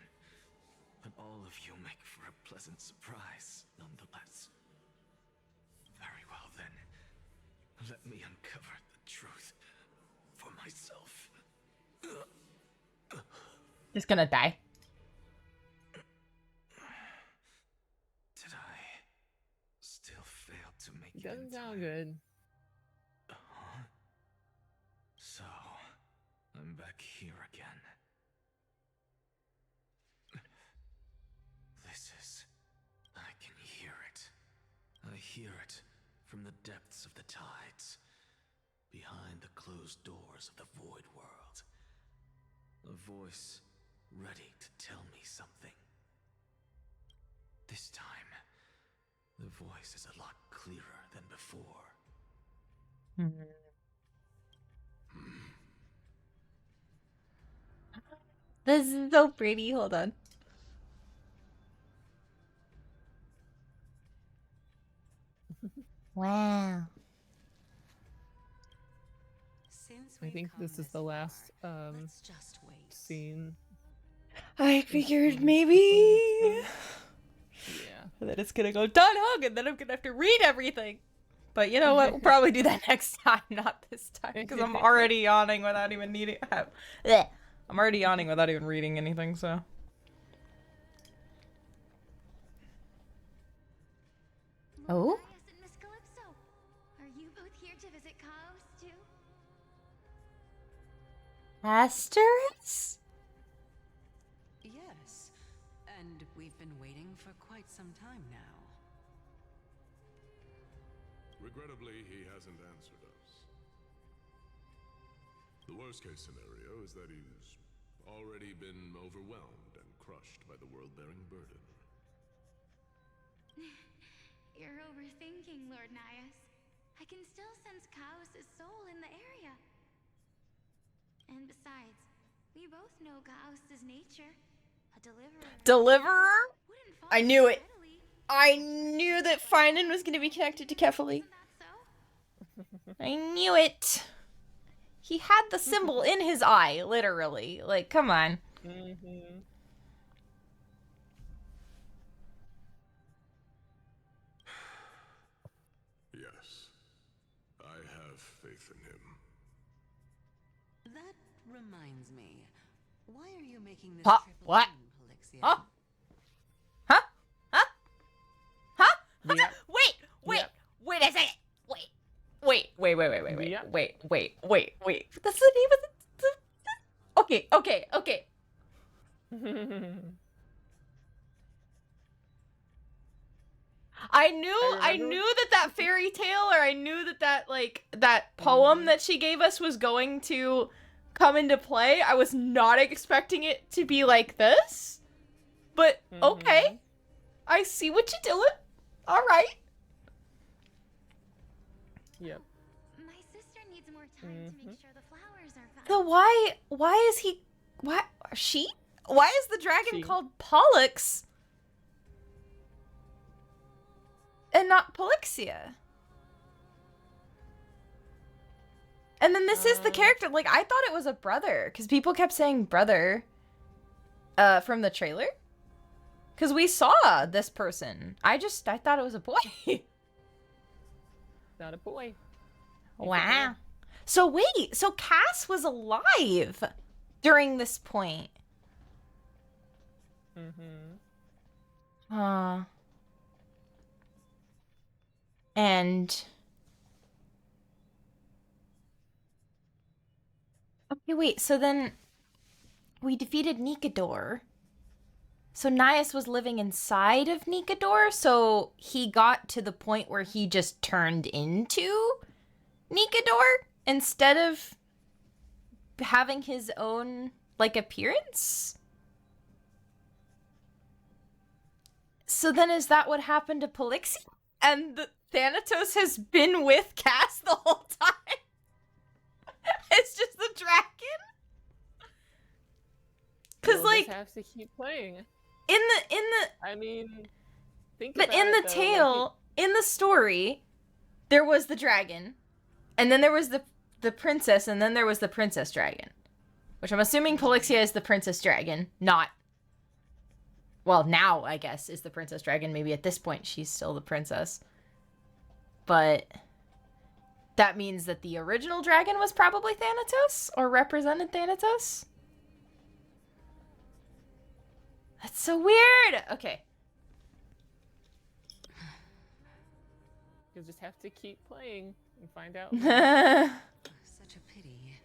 but all of you make for a pleasant surprise, nonetheless. Very well then, let me uncover the truth for myself.
Just gonna die.
Did I still fail to make
It
it
doesn't
in
sound
time?
good.
So, I'm back here again. This is... I can hear it. I hear it from the depths of the tides, behind the closed doors of the Void World. A voice ready to tell me something. This time, the voice is a lot clearer than before.
This is so pretty. Hold on. Wow.
Since
I think this is the last
let's just wait.
scene.
I figured maybe
Yeah.
that it's gonna go done hug and then I'm gonna have to read everything. But you know what? We'll probably do that next time, not this time, because I'm already yawning without even needing. I'm already yawning without even reading anything. So. Oh.
Marius and Miss Calypso, are you both here to visit Chaos too?
Asterisk?
Yes, and we've been waiting for quite some time now.
Regrettably, he hasn't answered us. The worst case scenario is that he's already been overwhelmed and crushed by the world-bearing burden.
Lord Nias. I can still sense Chaos' soul in the area. And besides, we both know Chaos' nature. A deliverer.
Deliverer?
Wouldn't fall
I knew
so
it.
readily.
I knew that Finan was going to be connected to Kefali.
Isn't that so?
I knew it. He had the symbol in his eye, literally. Like, come on.
Mm-hmm.
Yes, I have faith in him.
That reminds me. Why are you making this
Huh?
trip
What?
alone, Polixia?
Huh? Huh? Huh? Huh?
Yep.
Wait
Yep.
a second. Wait.
Yep.
Wait. That's the name of the... Okay. I knew that fairy tale, or I knew that like that poem that she gave us was going to come into play. I was not expecting it to be like this, but okay, I see what you're doing. All right.
Yep.
My sister needs more time to make sure the flowers are fine.
So why is he why is the dragon called Pollux and not Polixia? And then this is the character. Like, I thought it was a brother, because people kept saying brother from the trailer. Because we saw this person. I thought it was a boy.
Not a boy.
Wow. So wait, so Cass was alive during this point. And okay, wait, so then we defeated Nikador. So Nias was living inside of Nikador, so he got to the point where he just turned into Nikador instead of having his own, like, appearance? So then is that what happened to Polixia? And the Thanatos has been with Cass the whole time? It's just the dragon? Because,
We'll
like,
just have to keep playing.
in the
I mean, think
but
about
in the
it, though,
tale, in the story, there was the dragon, and then there was the princess, and then there was the princess dragon. Which I'm assuming Polixia is the princess dragon, not... Well, now, I guess, is the princess dragon. Maybe at this point, she's still the princess. But that means that the original dragon was probably Thanatos, or represented Thanatos? That's so weird! Okay.
You'll just have to keep playing and find out.
Such a pity.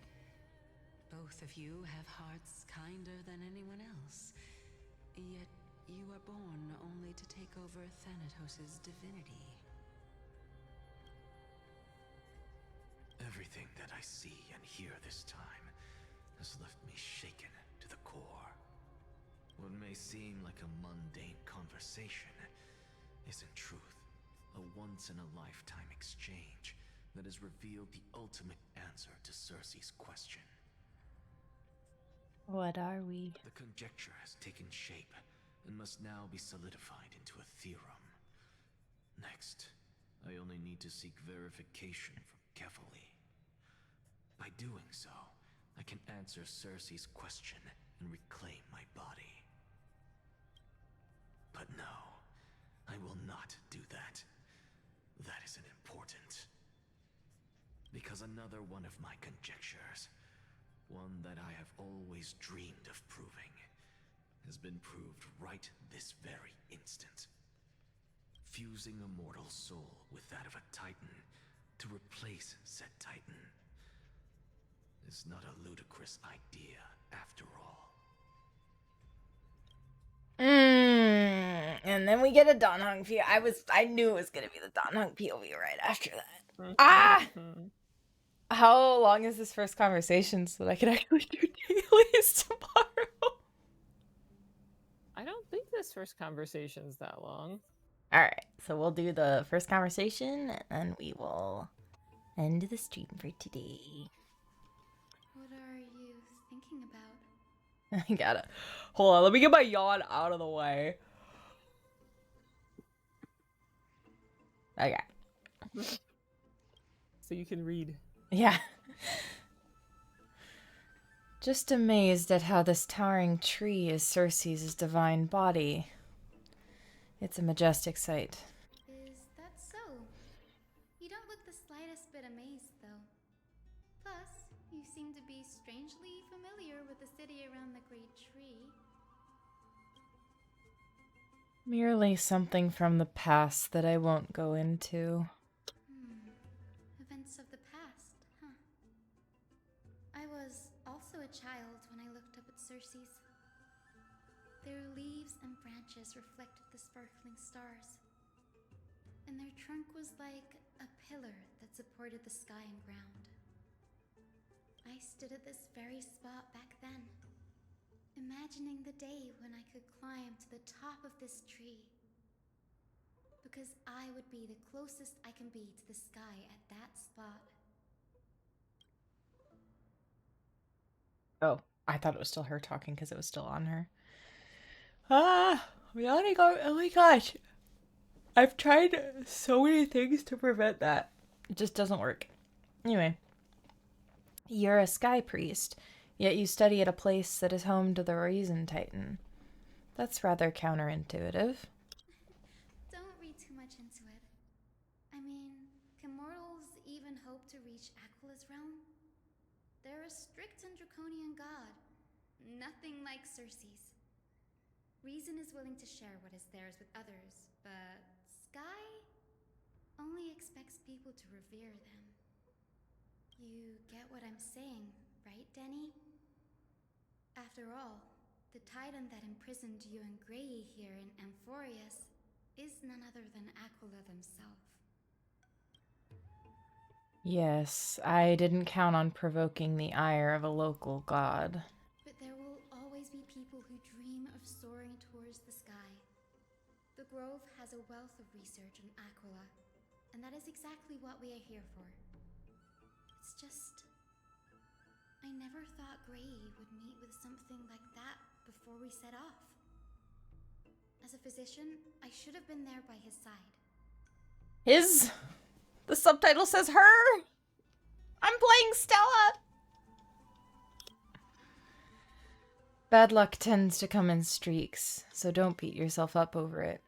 Both of you have hearts kinder than anyone else. Yet you are born only to take over Thanatos' divinity.
Everything that I see and hear this time has left me shaken to the core. What may seem like a mundane conversation is in truth a once-in-a-lifetime exchange that has revealed the ultimate answer to Cersei's question.
What are we?
The conjecture has taken shape and must now be solidified into a theorem. Next, I only need to seek verification from Kefali. By doing so, I can answer Cersei's question and reclaim my body. But no, I will not do that. That isn't important. Because another one of my conjectures, one that I have always dreamed of proving, has been proved right this very instant. Fusing a mortal soul with that of a Titan to replace said Titan is not a ludicrous idea after all.
And then we get a Danhong POV. I knew it was gonna be the Danhong POV right after that. How long is this first conversation so that I can actually do dailies tomorrow?
I don't think this first conversation's that long.
Alright, so we'll do the first conversation, and then we will end the stream for today.
What are you thinking about?
I gotta... Hold on, let me get my yawn out of the way. Okay.
So you can read.
Yeah. Just amazed at how this towering tree is Circe's divine body. It's a majestic sight.
Is that so? You don't look the slightest bit amazed, though. Plus, you seem to be strangely familiar with the city around the great tree.
Merely something from the past that I won't go into.
Events of the past, huh? I was also a child when I looked up at Circe's. Their leaves and branches reflected the sparkling stars, and their trunk was like a pillar that supported the sky and ground. I stood at this very spot back then, imagining the day when I could climb to the top of this tree, because I would be the closest I can be to the sky at that spot.
Oh, I thought it was still her talking because it was still on her. Ah, oh my gosh. I've tried so many things to prevent that. It just doesn't work. Anyway. You're a sky priest, yet you study at a place that is home to the Reason Titan. That's rather counterintuitive.
Don't read too much into it. I mean, can mortals even hope to reach Aquila's realm? They're a strict and draconian god. Nothing like Circe's. Reason is willing to share what is theirs with others, but Sky only expects people to revere them. You get what I'm saying, right, Denny? After all, the titan that imprisoned you and Grey here in Amphorius is none other than Aquila themselves.
Yes, I didn't count on provoking the ire of a local god.
But there will always be people who dream of soaring towards the sky. The Grove has a wealth of research on Aquila, and that is exactly what we are here for. It's just... I never thought Grey would meet with something like that before we set off. As a physician, I should have been there by his side.
The subtitle says her! I'm playing Stella! Bad luck tends to come in streaks, so don't beat yourself up over it.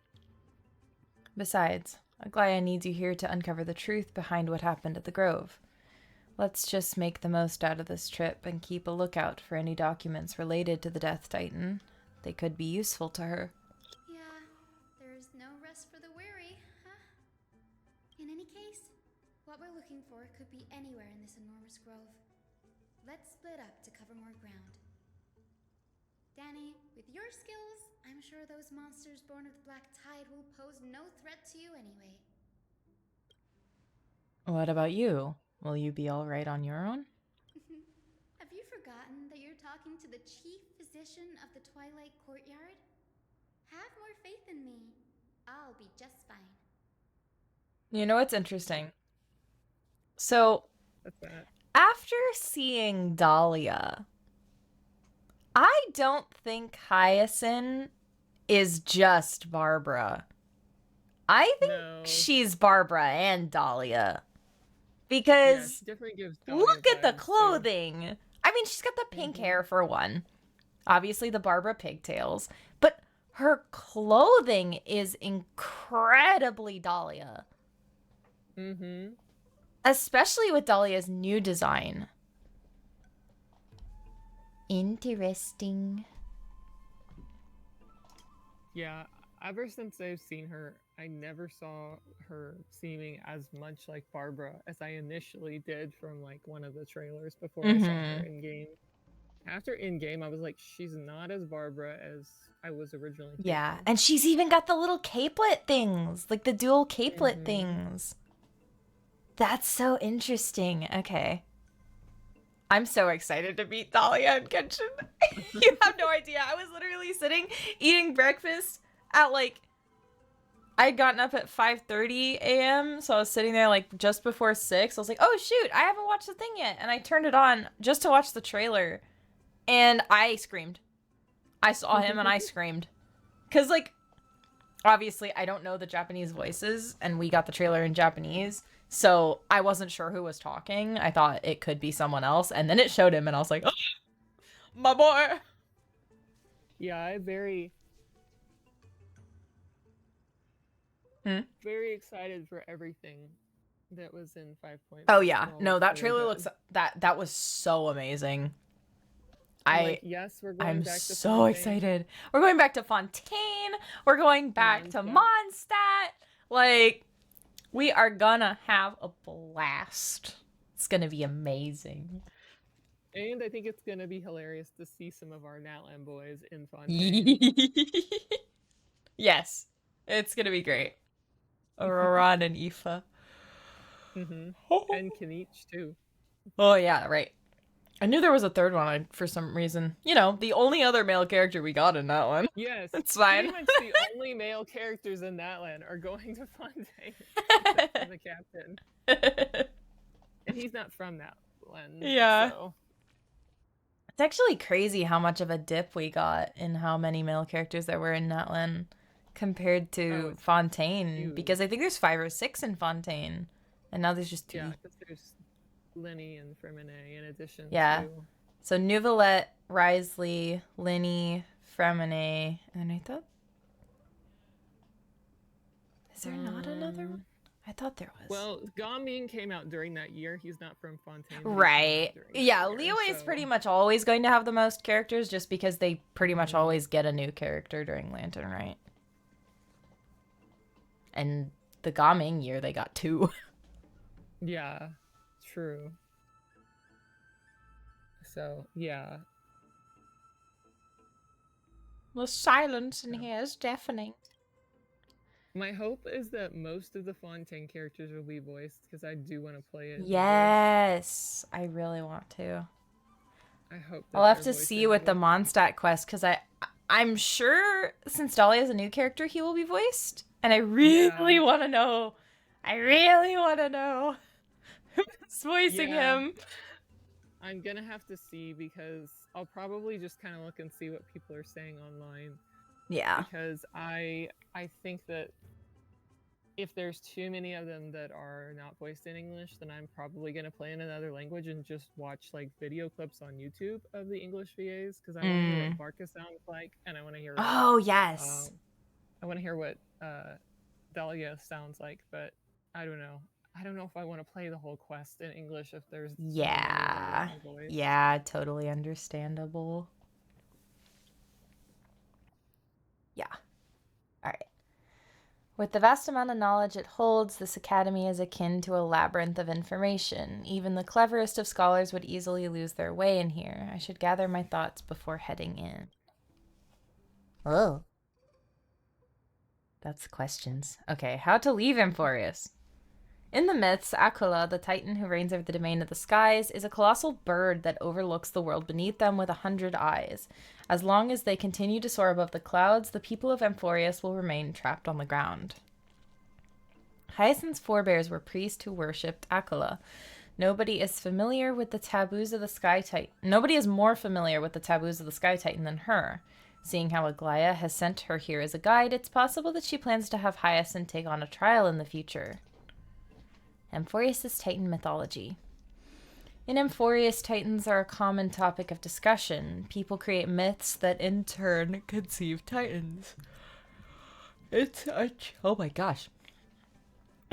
Besides, Aglaya needs you here to uncover the truth behind what happened at the Grove. Let's just make the most out of this trip and keep a lookout for any documents related to the Death Titan. They could be useful to her.
Yeah, there's no rest for the weary, huh? In any case, what we're looking for could be anywhere in this enormous grove. Let's split up to cover more ground. Danny, with your skills, I'm sure those monsters born of the Black Tide will pose no threat to you anyway.
What about you? Will you be all right on your own?
Have you forgotten that you're talking to the chief physician of the Twilight Courtyard? Have more faith in me. I'll be just fine.
You know what's interesting? So, after seeing Dahlia, I don't think Hyacinth is just Barbara. I think she's Barbara and Dahlia. Because look at the clothing. I mean, she's got the pink hair for one. Obviously the Barbara pigtails. But her clothing is incredibly Dahlia.
Mm-hmm.
Especially with Dahlia's new design. Interesting.
Yeah, ever since I've seen her, I never saw her seeming as much like Barbara as I initially did from like one of the trailers before I saw her in game. After in game, I was like, she's not as Barbara as I was originally thinking.
Yeah, and she's even got the little capelet things, like the dual capelet things. That's so interesting. Okay. I'm so excited to meet Dahlia in Genshin. You have no idea. I was literally sitting eating breakfast at like I'd gotten up at 5:30 a.m., so I was sitting there like just before 6. I was like, oh shoot, I haven't watched the thing yet. And I turned it on just to watch the trailer. And I screamed. I saw him and I screamed. Because, like, obviously I don't know the Japanese voices, and we got the trailer in Japanese. So I wasn't sure who was talking. I thought it could be someone else. And then it showed him, and I was like, oh, my boy.
Yeah, very excited for everything that was in 5.0.
Oh yeah, no, that trailer looks that was so amazing.
Yes, we're going
I'm
back to
so
Fontaine.
excited. We're going back to Fontaine. We're going back to Mondstadt. Like, we are gonna have a blast. It's gonna be amazing.
And I think it's gonna be hilarious to see some of our Natlan boys in Fontaine.
Yes, it's gonna be great. Ron and Aoife.
And Kinich too.
Oh yeah, right. I knew there was a third one for some reason. You know, the only other male character we got in that one.
Yes,
it's fine.
Pretty much the only male characters in Natlan are going to Fontaine, except for the captain. And he's not from Natlan.
Yeah.
So.
It's actually crazy how much of a dip we got in how many male characters there were in Natlan compared to Fontaine.
Huge.
Because I think there's 5 or 6 in Fontaine. And now there's just 2.
Yeah, because there's Linny and Fremine in addition
to... So Neuvillette, Risley, Linny, Fremine, and I thought... Is there not another one? I thought there was.
Well, Gaming came out during that year. He's not from Fontaine.
Right. Yeah, Liyue is pretty much always going to have the most characters just because they pretty much always get a new character during Lantern, right? And the Gaming year, they got 2.
Yeah, true. So, yeah.
The silence in here is deafening.
My hope is that most of the Fontaine characters will be voiced, because I do want to play it.
Yes, I really want to.
I hope
I'll have to see with the Mondstadt quest, because I'm sure since Dolly is a new character, he will be voiced. And I really want to know. I really want to know who's voicing him.
I'm going to have to see, because I'll probably just kind of look and see what people are saying online.
Yeah.
Because I think that if there's too many of them that are not voiced in English, then I'm probably going to play in another language and just watch like video clips on YouTube of the English VAs, because I want to hear what Barca sounds like, and I want to hear
I
want to hear what Dahlia sounds like, but I don't know. I don't know if I want to play the whole quest in English if there's
yeah, totally understandable. Yeah. All right. With the vast amount of knowledge it holds, this academy is akin to a labyrinth of information. Even the cleverest of scholars would easily lose their way in here. I should gather my thoughts before heading in. Oh. That's questions. Okay, how to leave Amphorius. In the myths, Aquila, the titan who reigns over the domain of the skies, is a colossal bird that overlooks the world beneath them with 100 eyes. As long as they continue to soar above the clouds, the people of Amphorius will remain trapped on the ground. Hyacinth's forebears were priests who worshipped Aquila. Nobody is familiar with the taboos of the Sky Titan. Nobody is more familiar with the taboos of the Sky Titan than her. Seeing how Aglaia has sent her here as a guide, it's possible that she plans to have Hyacinth take on a trial in the future. Amphorius' Titan mythology. In Amphorius, Titans are a common topic of discussion. People create myths that in turn conceive Titans. Oh my gosh.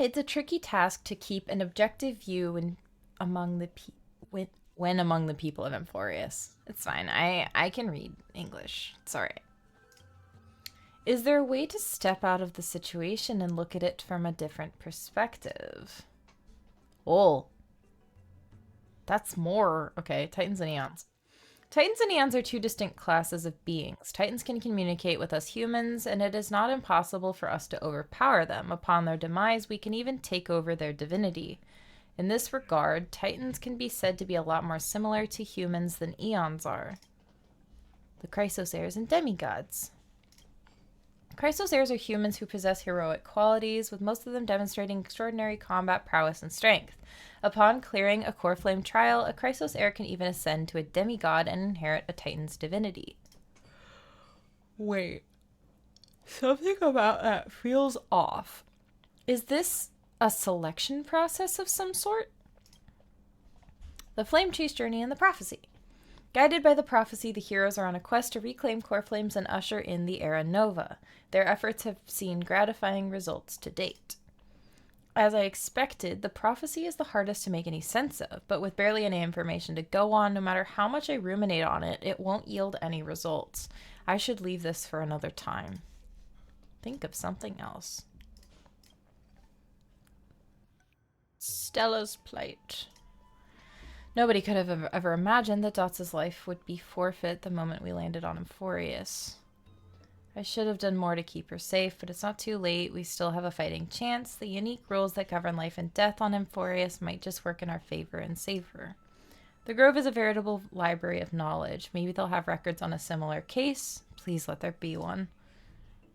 It's a tricky task to keep an objective view when among the people of Amphorius. It's fine. I can read English. It's alright. Is there a way to step out of the situation and look at it from a different perspective? Oh. That's more... Okay, Titans and Eons. Titans and Eons are 2 distinct classes of beings. Titans can communicate with us humans, and it is not impossible for us to overpower them. Upon their demise, we can even take over their divinity. In this regard, Titans can be said to be a lot more similar to humans than Eons are. The Chrysos heirs and demigods. Chrysos heirs are humans who possess heroic qualities, with most of them demonstrating extraordinary combat prowess and strength. Upon clearing a core flame trial, a Chrysos heir can even ascend to a demigod and inherit a Titan's divinity. Wait. Something about that feels off. Is this a selection process of some sort? The Flame Chase Journey and the Prophecy. Guided by the prophecy, the heroes are on a quest to reclaim core flames and usher in the Era Nova. Their efforts have seen gratifying results to date. As I expected, the prophecy is the hardest to make any sense of, but with barely any information to go on, no matter how much I ruminate on it, it won't yield any results. I should leave this for another time. Think of something else. Stella's Plate. Nobody could have ever imagined that Dots' life would be forfeit the moment we landed on Emphorius. I should have done more to keep her safe, but it's not too late. We still have a fighting chance. The unique rules that govern life and death on Emphorius might just work in our favor and save her. The Grove is a veritable library of knowledge. Maybe they'll have records on a similar case. Please let there be one.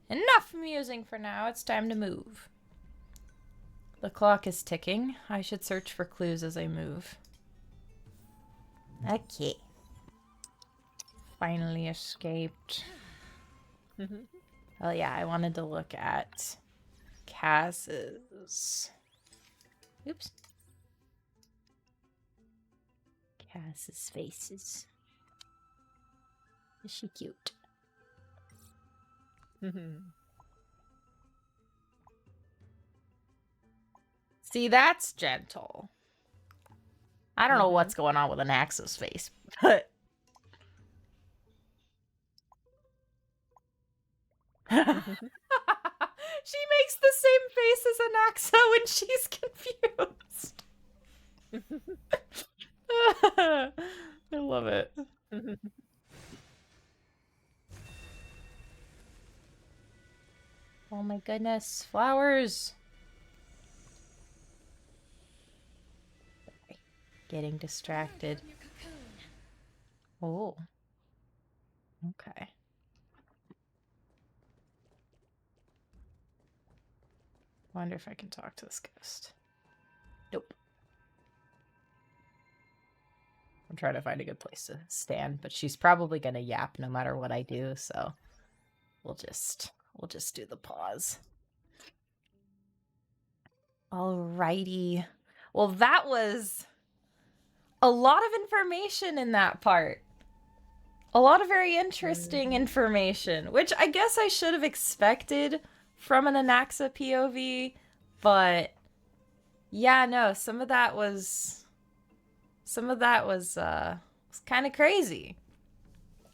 Enough musing for now. It's time to move. The clock is ticking. I should search for clues as I move. Okay. Finally escaped. Well, yeah, I wanted to look at Cass's... Oops. Cass's faces. Is she cute? See, that's gentle. I don't know what's going on with Anaxa's face, but... She makes the same face as Anaxa when she's confused. I love it. Oh my goodness, flowers. Getting distracted. Oh. Okay. Wonder if I can talk to this ghost. Nope. I'm trying to find a good place to stand, but she's probably gonna yap no matter what I do, so we'll just do the pause. Alrighty. Well, that was a lot of information in that part. A lot of very interesting information, which I guess I should have expected from an Anaxa POV, but yeah, no, some of that was kind of crazy.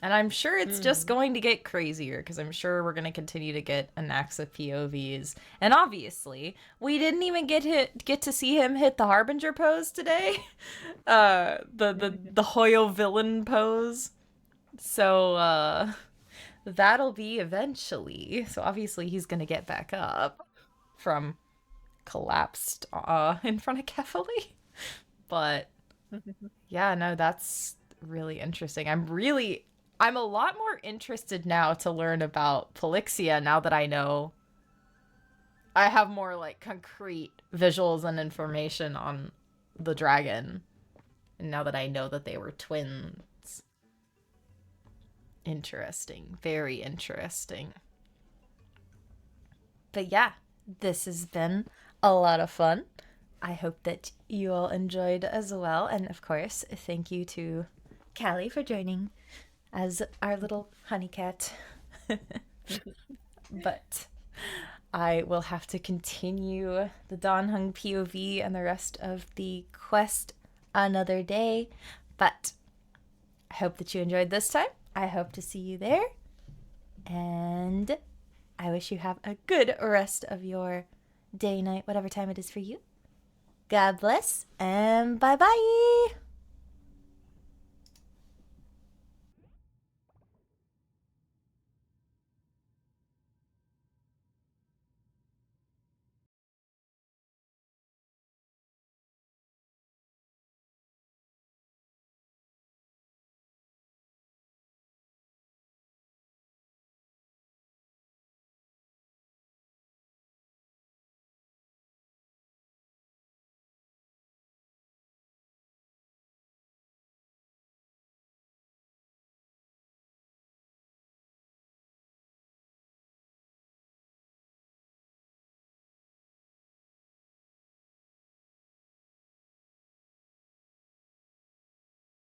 And I'm sure it's just going to get crazier, because I'm sure we're going to continue to get Anaxa POVs. And obviously, we didn't even get to see him hit the Harbinger pose today. The Hoyo villain pose. So, that'll be eventually. So obviously he's going to get back up from collapsed in front of Kefali. But yeah, no, that's really interesting. I'm a lot more interested now to learn about Polixia now that I know I have more like concrete visuals and information on the dragon. And now that I know that they were twins. Interesting. Very interesting. But yeah, this has been a lot of fun. I hope that you all enjoyed as well. And of course, thank you to Callie for joining as our little honey cat. But I will have to continue the Danheng POV and the rest of the quest another day. But I hope that you enjoyed this time. I hope to see you there. And I wish you have a good rest of your day, night, whatever time it is for you. God bless, and bye-bye!